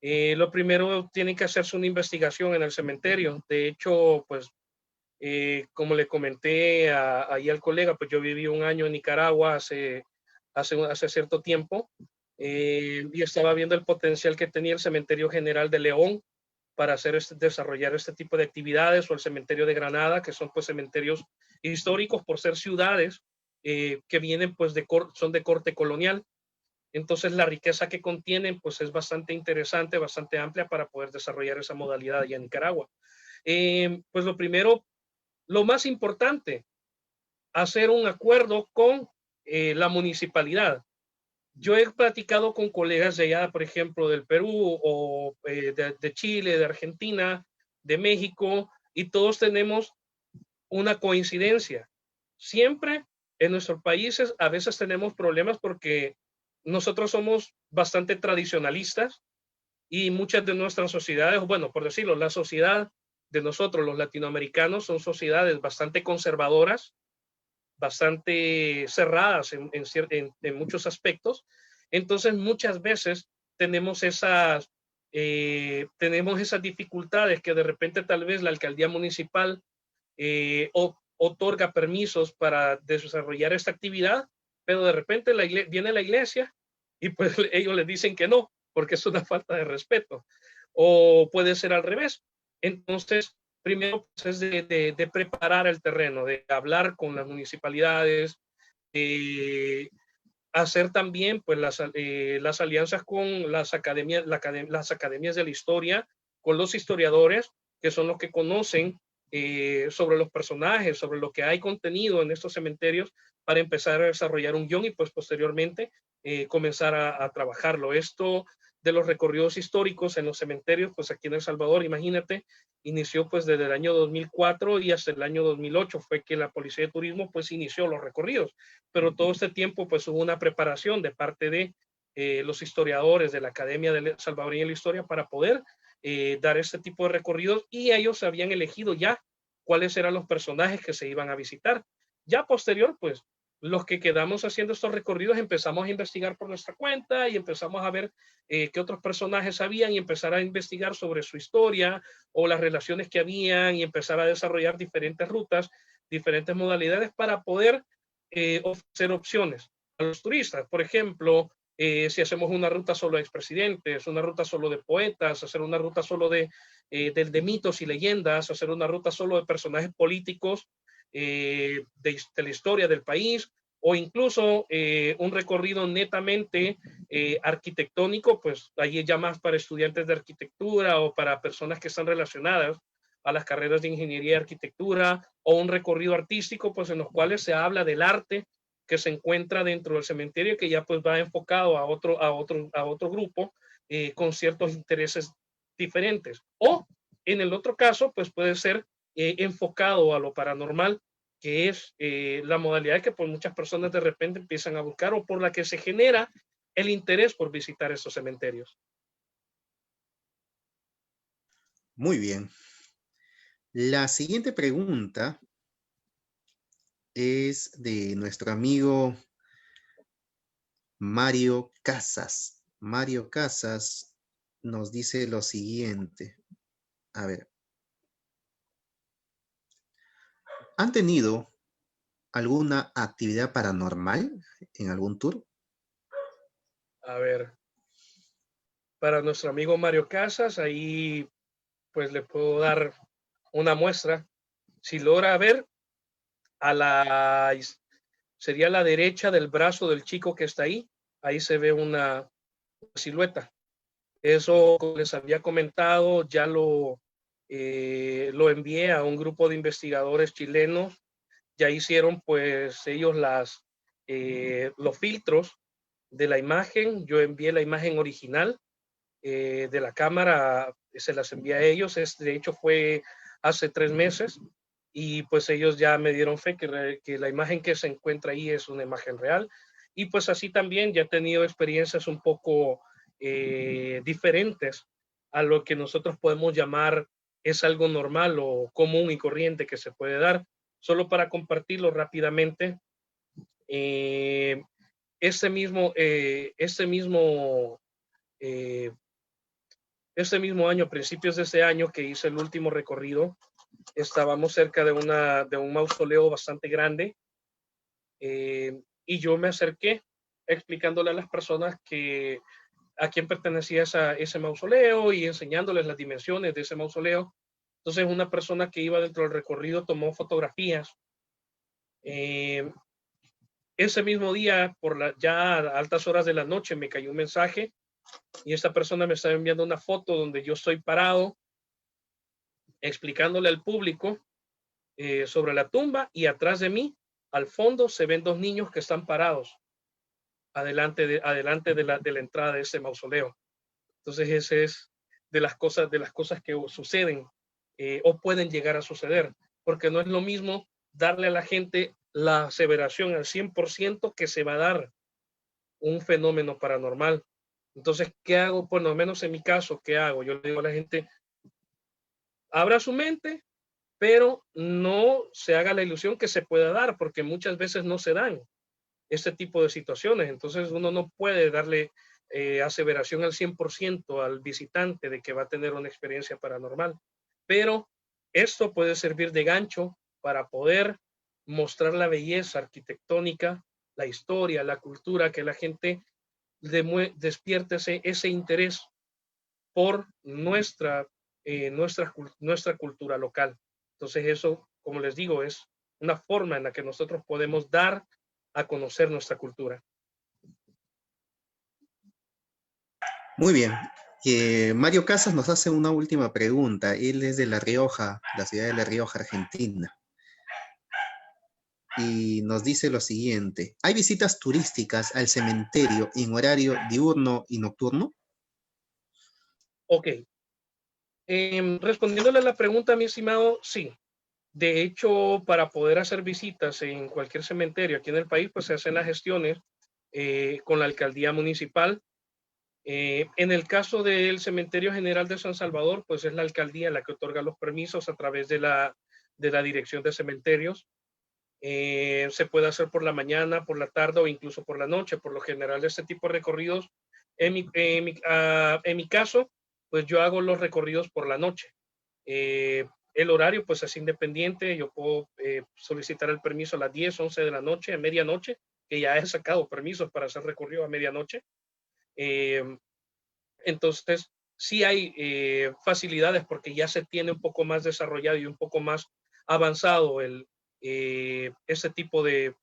lo primero tienen que hacerse una investigación en el cementerio. De hecho, pues, como le comenté ahí al colega, pues yo viví un año en Nicaragua hace cierto tiempo y estaba viendo el potencial que tenía el Cementerio General de León para desarrollar este tipo de actividades, o el cementerio de Granada, que son pues cementerios históricos por ser ciudades que vienen pues son de corte colonial. Entonces la riqueza que contienen pues es bastante interesante, bastante amplia para poder desarrollar esa modalidad allá en Nicaragua. Pues lo primero, lo más importante, hacer un acuerdo con la municipalidad. Yo he platicado con colegas de allá, por ejemplo, del Perú o de Chile, de Argentina, de México, y todos tenemos una coincidencia. Siempre en nuestros países a veces tenemos problemas porque nosotros somos bastante tradicionalistas y muchas de nuestras sociedades, bueno, por decirlo, la sociedad de nosotros, los latinoamericanos, son sociedades bastante conservadoras, bastante cerradas en muchos aspectos. Entonces, muchas veces tenemos esas dificultades que de repente tal vez la alcaldía municipal otorga permisos para desarrollar esta actividad, pero de repente viene la iglesia y pues ellos les dicen que no, porque es una falta de respeto. O puede ser al revés. Entonces, primero pues, es de preparar el terreno, de hablar con las municipalidades, de hacer también pues las alianzas con las academias de la historia, con los historiadores, que son los que conocen sobre los personajes, sobre lo que hay contenido en estos cementerios, para empezar a desarrollar un guión y pues posteriormente comenzar a trabajarlo. Esto de los recorridos históricos en los cementerios, pues aquí en El Salvador, imagínate, inició pues desde el año 2004 y hasta el año 2008 fue que la Policía de Turismo pues inició los recorridos, pero todo este tiempo pues hubo una preparación de parte de los historiadores de la Academia de Salvadoreña de la Historia para poder dar este tipo de recorridos, y ellos habían elegido ya cuáles eran los personajes que se iban a visitar. Ya posterior, pues los que quedamos haciendo estos recorridos empezamos a investigar por nuestra cuenta y empezamos a ver qué otros personajes habían y empezar a investigar sobre su historia o las relaciones que habían y empezar a desarrollar diferentes rutas, diferentes modalidades para poder ofrecer opciones a los turistas. Por ejemplo, si hacemos una ruta solo de expresidentes, una ruta solo de poetas, hacer una ruta solo de mitos y leyendas, hacer una ruta solo de personajes políticos de la historia del país, o incluso un recorrido netamente arquitectónico, pues ahí ya más para estudiantes de arquitectura o para personas que están relacionadas a las carreras de ingeniería y arquitectura, o un recorrido artístico, pues en los cuales se habla del arte que se encuentra dentro del cementerio, que ya pues va enfocado a otro grupo con ciertos intereses diferentes. O en el otro caso, pues puede ser enfocado a lo paranormal, que es la modalidad que por muchas personas de repente empiezan a buscar o por la que se genera el interés por visitar estos cementerios. Muy bien. La siguiente pregunta es de nuestro amigo Mario Casas. Mario Casas nos dice lo siguiente. A ver, ¿han tenido alguna actividad paranormal en algún tour? A ver, para nuestro amigo Mario Casas, ahí pues le puedo dar una muestra. Si logra ver a la sería a la derecha del brazo del chico que está ahí. Ahí se ve una silueta. Eso, como les había comentado, ya lo envié a un grupo de investigadores chilenos. Ya hicieron pues ellos los filtros de la imagen. Yo envié la imagen original de la cámara, se las envié a ellos. De hecho fue hace 3 meses y pues ellos ya me dieron fe que la imagen que se encuentra ahí es una imagen real. Y pues así también ya he tenido experiencias un poco diferentes a lo que nosotros podemos llamar es algo normal o común y corriente que se puede dar. Solo para compartirlo rápidamente, este mismo año, a principios de ese año que hice el último recorrido, estábamos cerca de un mausoleo bastante grande y yo me acerqué explicándole a las personas a quién pertenecía ese mausoleo y enseñándoles las dimensiones de ese mausoleo. Entonces una persona que iba dentro del recorrido tomó fotografías. Ese mismo día, ya a altas horas de la noche, me cayó un mensaje y esta persona me estaba enviando una foto donde yo estoy parado explicándole al público sobre la tumba y atrás de mí, al fondo, se ven 2 niños que están parados adelante de la entrada de ese mausoleo. Entonces, ese es de las cosas que suceden o pueden llegar a suceder, porque no es lo mismo darle a la gente la aseveración al 100% que se va a dar un fenómeno paranormal. Entonces, ¿qué hago? Por lo menos en mi caso, ¿qué hago? Yo le digo a la gente, abra su mente, pero no se haga la ilusión que se pueda dar, porque muchas veces no se dan este tipo de situaciones. Entonces, uno no puede darle aseveración al 100% al visitante de que va a tener una experiencia paranormal. Pero esto puede servir de gancho para poder mostrar la belleza arquitectónica, la historia, la cultura, que la gente despierte ese interés por nuestra cultura local. Entonces eso, como les digo, es una forma en la que nosotros podemos dar a conocer nuestra cultura. Muy bien. Mario Casas nos hace una última pregunta. Él es de La Rioja, la ciudad de La Rioja, Argentina. Y nos dice lo siguiente. ¿Hay visitas turísticas al cementerio en horario diurno y nocturno? Ok. Respondiéndole a la pregunta, mi estimado, sí. De hecho, para poder hacer visitas en cualquier cementerio aquí en el país, pues se hacen las gestiones con la alcaldía municipal. En el caso del Cementerio General de San Salvador, pues es la alcaldía la que otorga los permisos a través de la Dirección de Cementerios. Se puede hacer por la mañana, por la tarde o incluso por la noche. Por lo general, este tipo de recorridos, en mi caso, pues yo hago los recorridos por la noche. El horario pues es independiente. Yo puedo solicitar el permiso a las 10, 11 de la noche, a medianoche, que ya he sacado permisos para hacer recorrido a medianoche. Entonces, sí hay facilidades porque ya se tiene un poco más desarrollado y un poco más avanzado ese tipo de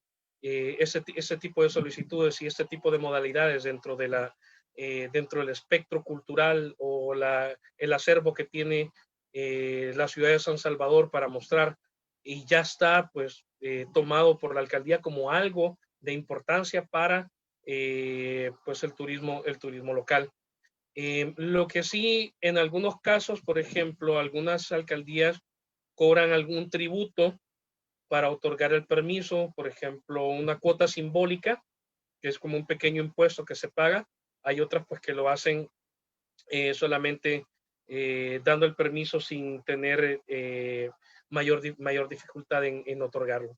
solicitudes y este tipo de modalidades dentro del espectro cultural o el acervo que tiene la ciudad de San Salvador para mostrar, y ya está pues tomado por la alcaldía como algo de importancia para pues el turismo local. Lo que sí, en algunos casos, por ejemplo, algunas alcaldías cobran algún tributo para otorgar el permiso, por ejemplo, una cuota simbólica, que es como un pequeño impuesto que se paga. Hay otras pues que lo hacen solamente dando el permiso sin tener mayor dificultad en otorgarlo.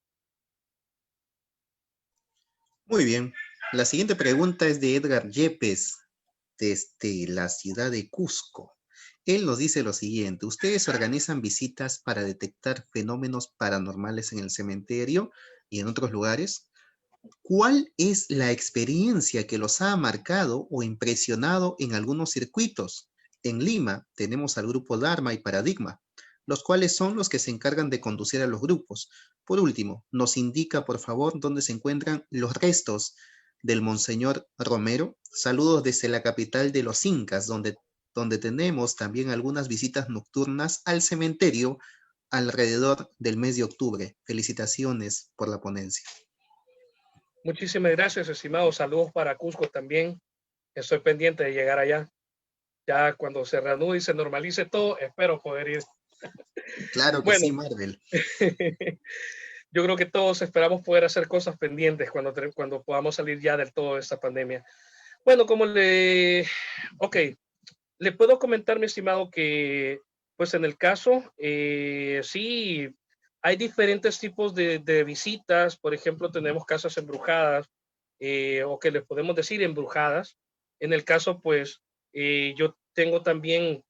Muy bien. La siguiente pregunta es de Edgar Yepes, desde la ciudad de Cusco. Él nos dice lo siguiente: ¿ustedes organizan visitas para detectar fenómenos paranormales en el cementerio y en otros lugares? ¿Cuál es la experiencia que los ha marcado o impresionado en algunos circuitos? En Lima tenemos al grupo Dharma y Paradigma. los cuales son los que se encargan de conducir a los grupos. Por último, nos indica, por favor, dónde se encuentran los restos del Monseñor Romero. Saludos desde la capital de los Incas, donde tenemos también algunas visitas nocturnas al cementerio alrededor del mes de octubre. Felicitaciones por la ponencia. Muchísimas gracias, estimado. Saludos para Cusco también. Estoy pendiente de llegar allá. Ya cuando se reanude y se normalice todo, espero poder ir. Claro que Bueno, sí, Marvel. yo creo que todos esperamos poder hacer cosas pendientes cuando podamos salir ya del todo de esta pandemia. Bueno, ok, le puedo comentar, mi estimado, que pues en el caso, sí, hay diferentes tipos de visitas. Por ejemplo, tenemos casas embrujadas, o que les podemos decir embrujadas. En el caso, pues, yo tengo también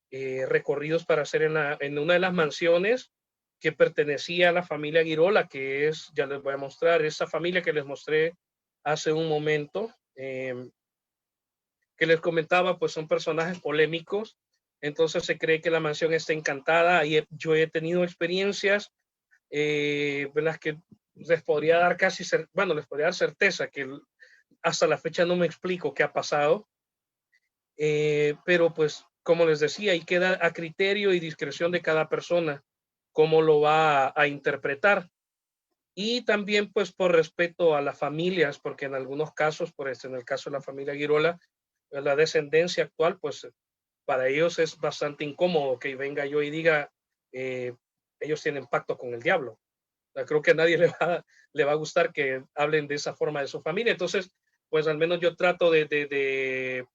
recorridos para hacer en una de las mansiones que pertenecía a la familia Girola, que es, ya les voy a mostrar, esa familia que les mostré hace un momento, que les comentaba, pues son personajes polémicos. Entonces se cree que la mansión está encantada y yo he tenido experiencias en las que les podría dar les podría dar certeza que hasta la fecha no me explico qué ha pasado, pero pues como les decía, ahí queda a criterio y discreción de cada persona cómo lo va a interpretar. Y también pues por respeto a las familias, porque en algunos casos, en el caso de la familia Girola, la descendencia actual, pues para ellos es bastante incómodo que venga yo y diga, ellos tienen pacto con el diablo. O sea, creo que a nadie le va a gustar que hablen de esa forma de su familia. Entonces, pues al menos yo trato de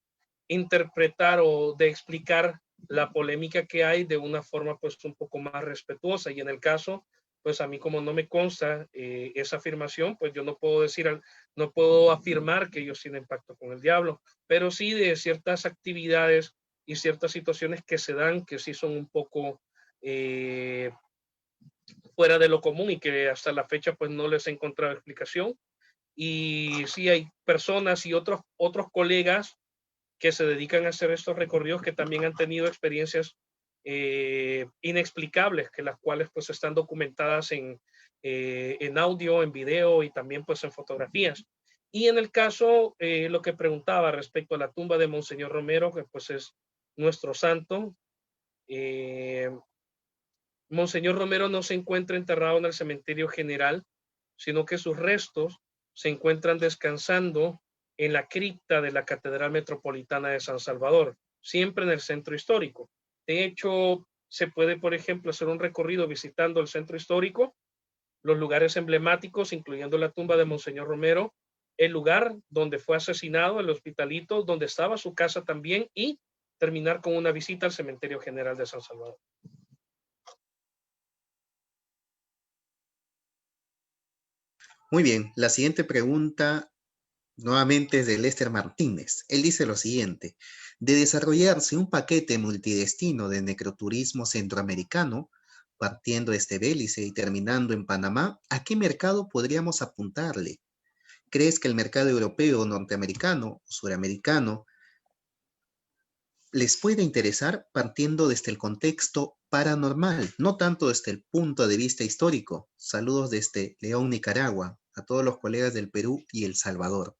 interpretar o de explicar la polémica que hay de una forma pues un poco más respetuosa. Y en el caso, pues a mí como no me consta esa afirmación, pues yo no puedo afirmar que ellos tienen pacto con el diablo, pero sí de ciertas actividades y ciertas situaciones que se dan que sí son un poco fuera de lo común y que hasta la fecha pues no les he encontrado explicación. Y sí hay personas y otros colegas que se dedican a hacer estos recorridos que también han tenido experiencias inexplicables, que las cuales pues están documentadas en audio, en video y también pues en fotografías. Y en el caso, lo que preguntaba respecto a la tumba de Monseñor Romero, que pues es nuestro santo, Monseñor Romero no se encuentra enterrado en el cementerio general, sino que sus restos se encuentran descansando en la cripta de la Catedral Metropolitana de San Salvador, siempre en el centro histórico. De hecho, se puede, por ejemplo, hacer un recorrido visitando el centro histórico, los lugares emblemáticos, incluyendo la tumba de Monseñor Romero, el lugar donde fue asesinado, el hospitalito, donde estaba su casa también, y terminar con una visita al cementerio general de San Salvador. Muy bien, la siguiente pregunta nuevamente es de Lester Martínez. Él dice lo siguiente: de desarrollarse un paquete multidestino de necroturismo centroamericano, partiendo desde Belice y terminando en Panamá, ¿a qué mercado podríamos apuntarle? ¿Crees que el mercado europeo, norteamericano o suramericano les puede interesar partiendo desde el contexto paranormal, no tanto desde el punto de vista histórico? Saludos desde León, Nicaragua, a todos los colegas del Perú y El Salvador.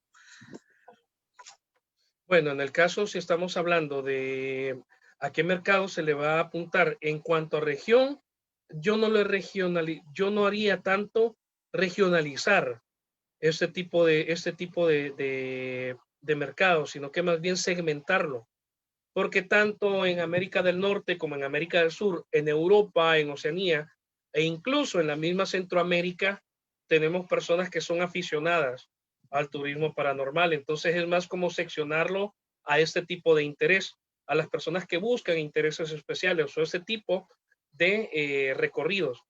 Bueno, en el caso, si estamos hablando de a qué mercado se le va a apuntar en cuanto a región, yo no haría tanto regionalizar este tipo de mercado, sino que más bien segmentarlo, porque tanto en América del Norte como en América del Sur, en Europa, en Oceanía e incluso en la misma Centroamérica, tenemos personas que son aficionadas al turismo paranormal. Entonces es más como seccionarlo a este tipo de interés, a las personas que buscan intereses especiales o este tipo de recorridos,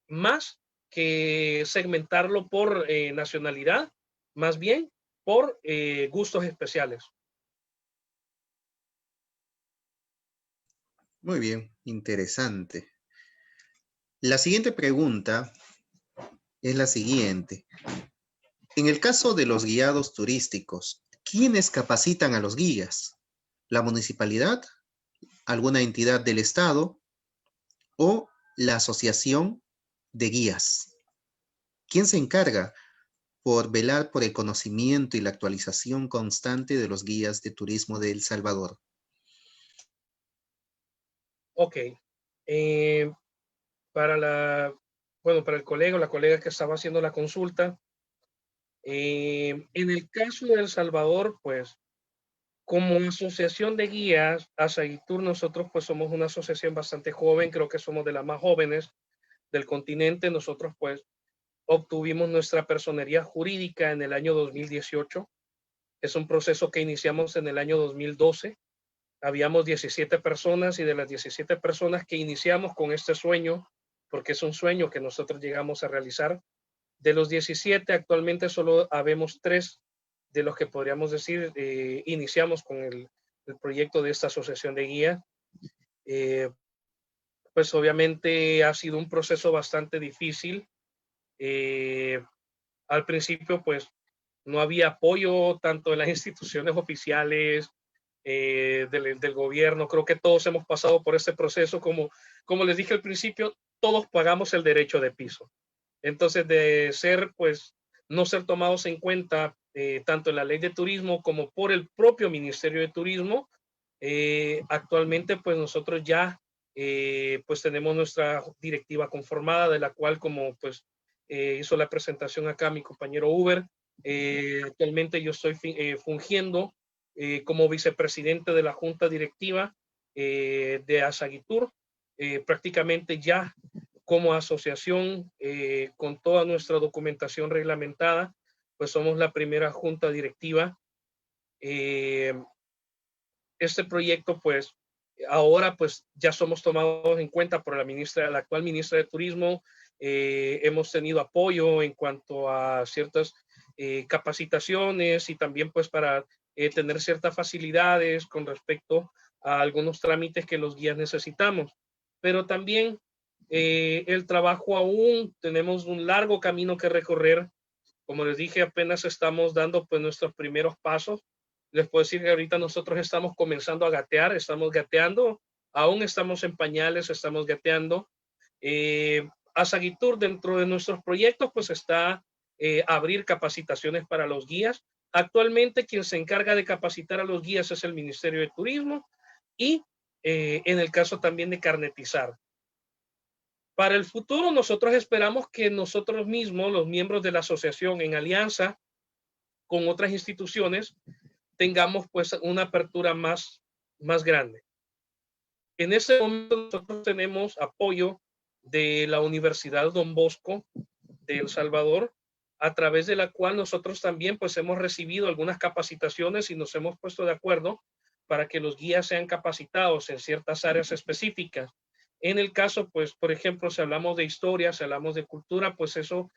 más que segmentarlo por nacionalidad, más bien por gustos especiales. Muy bien, interesante. La siguiente pregunta es la siguiente. En el caso de los guiados turísticos, ¿quiénes capacitan a los guías? ¿La municipalidad? ¿Alguna entidad del Estado? ¿O la Asociación de Guías. ¿Quién se encarga por velar por el conocimiento y la actualización constante de los guías de turismo de El Salvador? Ok. Eh, para el colega o la colega que estaba haciendo la consulta, en el caso de El Salvador, pues como asociación de guías, ASAGITUR, nosotros pues somos una asociación bastante joven, creo que somos de las más jóvenes del continente. Nosotros pues obtuvimos nuestra personería jurídica en el año 2018. Es un proceso que iniciamos en el año 2012. Habíamos 17 personas y de las 17 personas que iniciamos con este sueño, porque es un sueño que nosotros llegamos a realizar, de los 17 actualmente solo habemos 3 de los que podríamos decir iniciamos con el proyecto de esta asociación de guía. Pues obviamente ha sido un proceso bastante difícil. Al principio pues no había apoyo tanto de las instituciones oficiales, del gobierno. Creo que todos hemos pasado por este proceso. Como les dije al principio, todos pagamos el derecho de piso. Entonces, de ser, pues, no ser tomados en cuenta tanto en la ley de turismo como por el propio Ministerio de Turismo, actualmente, pues, nosotros ya, pues, tenemos nuestra directiva conformada, de la cual, como, pues, hizo la presentación acá mi compañero Uber, actualmente yo estoy fungiendo como vicepresidente de la junta directiva de ASAGITUR, prácticamente ya como asociación, con toda nuestra documentación reglamentada, pues somos la primera junta directiva. Eh, este proyecto, pues ahora pues ya somos tomados en cuenta por la actual ministra de Turismo. Hemos tenido apoyo en cuanto a ciertas capacitaciones y también pues para tener ciertas facilidades con respecto a algunos trámites que los guías necesitamos. Pero también el trabajo aún, tenemos un largo camino que recorrer. Como les dije, apenas estamos dando pues nuestros primeros pasos. Les puedo decir que ahorita nosotros estamos comenzando a gatear, estamos gateando, aún estamos en pañales, estamos gateando. ASAGITUR, dentro de nuestros proyectos, pues está abrir capacitaciones para los guías. Actualmente quien se encarga de capacitar a los guías es el Ministerio de Turismo y en el caso también de carnetizar. Para el futuro, nosotros esperamos que nosotros mismos, los miembros de la asociación, en alianza con otras instituciones, tengamos pues una apertura más grande. En ese momento nosotros tenemos apoyo de la Universidad Don Bosco de El Salvador, a través de la cual nosotros también pues hemos recibido algunas capacitaciones y nos hemos puesto de acuerdo para que los guías sean capacitados en ciertas áreas específicas. En el caso, pues, por ejemplo, si hablamos de historia, si hablamos de cultura, pues eso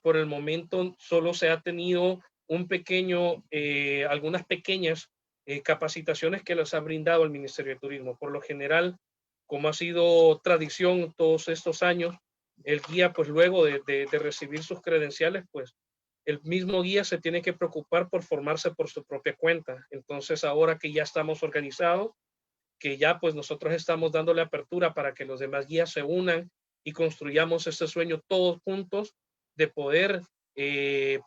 por el momento solo se ha tenido algunas pequeñas capacitaciones que les ha brindado el Ministerio de Turismo. Por lo general, como ha sido tradición todos estos años, el guía, pues luego de recibir sus credenciales, pues el mismo guía se tiene que preocupar por formarse por su propia cuenta. Entonces, ahora que ya estamos organizados, que ya pues nosotros estamos dándole apertura para que los demás guías se unan y construyamos este sueño todos juntos de poder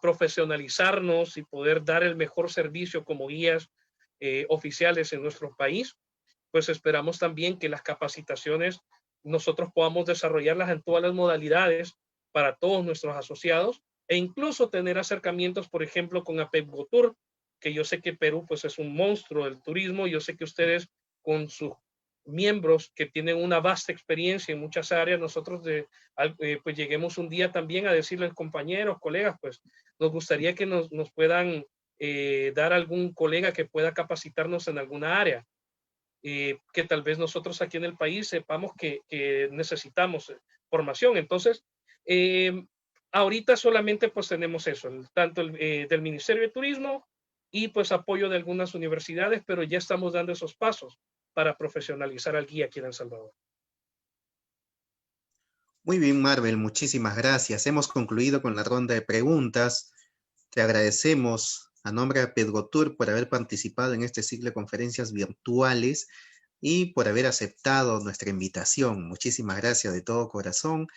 profesionalizarnos y poder dar el mejor servicio como guías oficiales en nuestro país, pues esperamos también que las capacitaciones nosotros podamos desarrollarlas en todas las modalidades para todos nuestros asociados e incluso tener acercamientos, por ejemplo, con APEPGOTUR, que yo sé que Perú pues es un monstruo del turismo. Yo sé que ustedes con sus miembros que tienen una vasta experiencia en muchas áreas, nosotros pues lleguemos un día también a decirles, compañeros, colegas, pues nos gustaría que nos puedan dar algún colega que pueda capacitarnos en alguna área, que tal vez nosotros aquí en el país sepamos que necesitamos formación. Entonces, ahorita solamente pues tenemos eso, tanto del Ministerio de Turismo y pues apoyo de algunas universidades, pero ya estamos dando esos pasos para profesionalizar al guía aquí en El Salvador. Muy bien, Marvel, muchísimas gracias. Hemos concluido con la ronda de preguntas. Te agradecemos a nombre de PEDGOTUR por haber participado en este ciclo de conferencias virtuales y por haber aceptado nuestra invitación. Muchísimas gracias de todo corazón.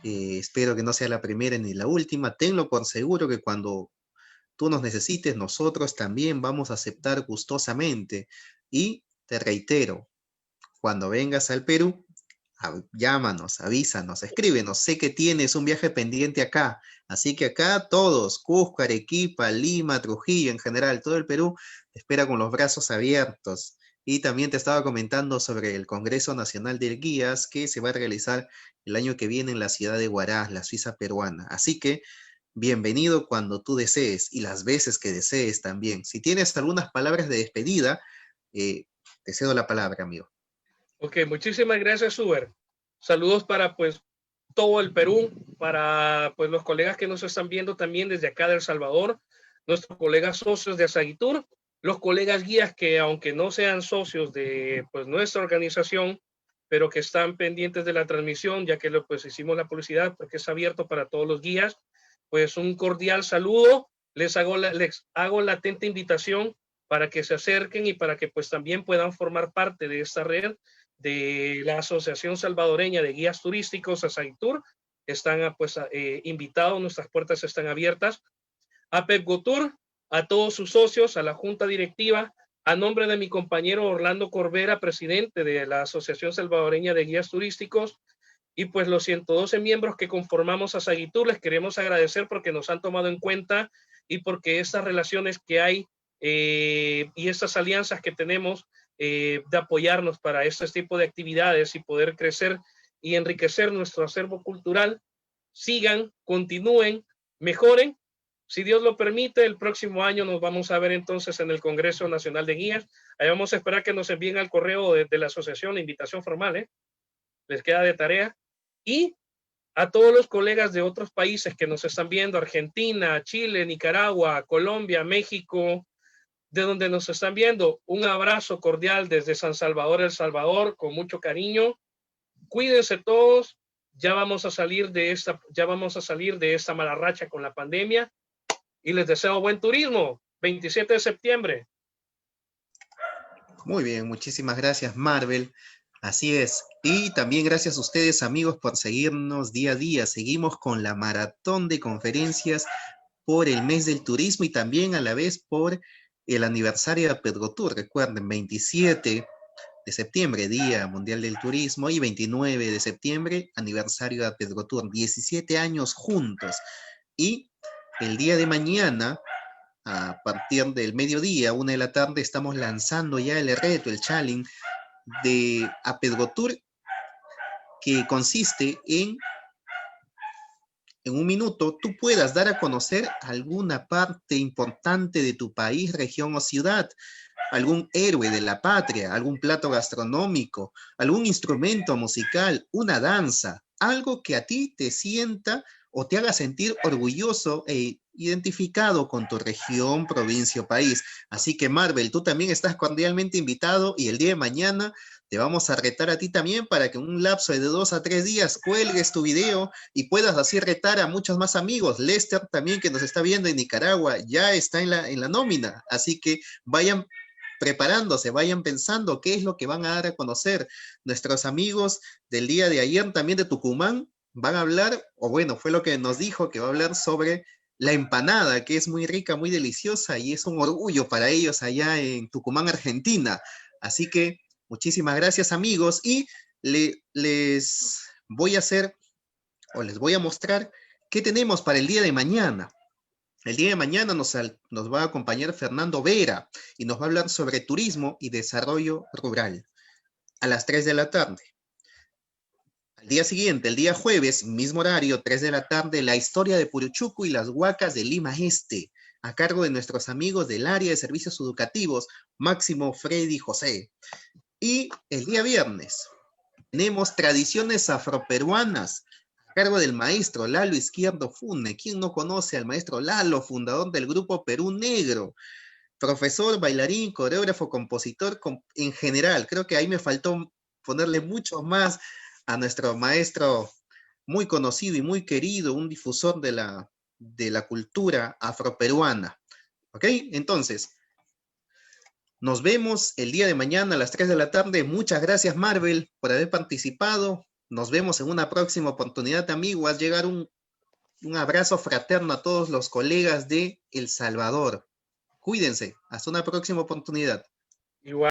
Espero que no sea la primera ni la última. Tenlo por seguro que cuando tú nos necesites, nosotros también vamos a aceptar gustosamente. Y te reitero, cuando vengas al Perú, llámanos, avísanos, escríbenos. Sé que tienes un viaje pendiente acá, así que acá todos, Cusco, Arequipa, Lima, Trujillo, en general, todo el Perú, te espera con los brazos abiertos. Y también te estaba comentando sobre el Congreso Nacional de Guías que se va a realizar el año que viene en la ciudad de Huaraz, la Suiza peruana. Así que bienvenido cuando tú desees y las veces que desees también. Si tienes algunas palabras de despedida, te cedo la palabra, amigo. Ok, muchísimas gracias, Uber. Saludos para pues todo el Perú, para pues los colegas que nos están viendo también desde acá de El Salvador, nuestros colegas socios de Asagitur, los colegas guías que aunque no sean socios de pues nuestra organización, pero que están pendientes de la transmisión, ya que pues hicimos la publicidad porque es abierto para todos los guías, pues un cordial saludo, les hago la atenta invitación para que se acerquen y para que pues también puedan formar parte de esta red de la Asociación Salvadoreña de Guías Turísticos, Asaitur. Están pues invitados, nuestras puertas están abiertas. A PepGoTour, a todos sus socios, a la junta directiva, a nombre de mi compañero Orlando Corbera, presidente de la Asociación Salvadoreña de Guías Turísticos, y pues los 112 miembros que conformamos a Sagitur, les queremos agradecer porque nos han tomado en cuenta y porque estas relaciones que hay y estas alianzas que tenemos de apoyarnos para este tipo de actividades y poder crecer y enriquecer nuestro acervo cultural, sigan, continúen, mejoren. Si Dios lo permite, el próximo año nos vamos a ver entonces en el Congreso Nacional de Guías. Ahí vamos a esperar que nos envíen al correo de la asociación la invitación formal, les queda de tarea. Y a todos los colegas de otros países que nos están viendo, Argentina, Chile, Nicaragua, Colombia, México, de donde nos están viendo, un abrazo cordial desde San Salvador, El Salvador, con mucho cariño. Cuídense todos, ya vamos a salir de esta mala racha con la pandemia y les deseo buen turismo. 27 de septiembre. Muy bien, muchísimas gracias, Marvel. Así es. Y también gracias a ustedes, amigos, por seguirnos día a día. Seguimos con la maratón de conferencias por el mes del turismo y también a la vez por el aniversario de PedGoTour. Recuerden, 27 de septiembre, Día Mundial del Turismo, y 29 de septiembre, aniversario de PedGoTour. 17 años juntos. Y el día de mañana, a partir del mediodía, 1 de la tarde, estamos lanzando ya el reto, el challenge de PedGoTour, que consiste en un minuto tú puedas dar a conocer alguna parte importante de tu país, región o ciudad, algún héroe de la patria, algún plato gastronómico, algún instrumento musical, una danza, algo que a ti te sienta o te haga sentir orgulloso e identificado con tu región, provincia o país. Así que Marvel, tú también estás cordialmente invitado y el día de mañana te vamos a retar a ti también para que en un lapso de 2 a 3 días cuelgues tu video y puedas así retar a muchos más amigos. Lester también, que nos está viendo en Nicaragua, ya está en la nómina. Así que vayan preparándose, vayan pensando qué es lo que van a dar a conocer. Nuestros amigos del día de ayer, también de Tucumán, van a hablar, o bueno, fue lo que nos dijo, que va a hablar sobre la empanada, que es muy rica, muy deliciosa y es un orgullo para ellos allá en Tucumán, Argentina. Así que muchísimas gracias, amigos, y les voy a hacer, o les voy a mostrar qué tenemos para el día de mañana. El día de mañana nos va a acompañar Fernando Vera y nos va a hablar sobre turismo y desarrollo rural a las 3 de la tarde. Al día siguiente, el día jueves, mismo horario, 3 de la tarde, la historia de Puruchucu y las huacas de Lima Este, a cargo de nuestros amigos del área de servicios educativos, Máximo, Freddy, José. Y el día viernes, tenemos tradiciones afroperuanas, a cargo del maestro Lalo Izquierdo Fune. ¿Quién no conoce al maestro Lalo, fundador del grupo Perú Negro? Profesor, bailarín, coreógrafo, compositor, en general. Creo que ahí me faltó ponerle mucho más a nuestro maestro muy conocido y muy querido, un difusor de la cultura afroperuana. ¿Ok? Entonces, Nos vemos el día de mañana a las 3 de la tarde. Muchas gracias, Marvel, por haber participado. Nos vemos en una próxima oportunidad, amigo. Haz llegar un abrazo fraterno a todos los colegas de El Salvador. Cuídense. Hasta una próxima oportunidad. Igual.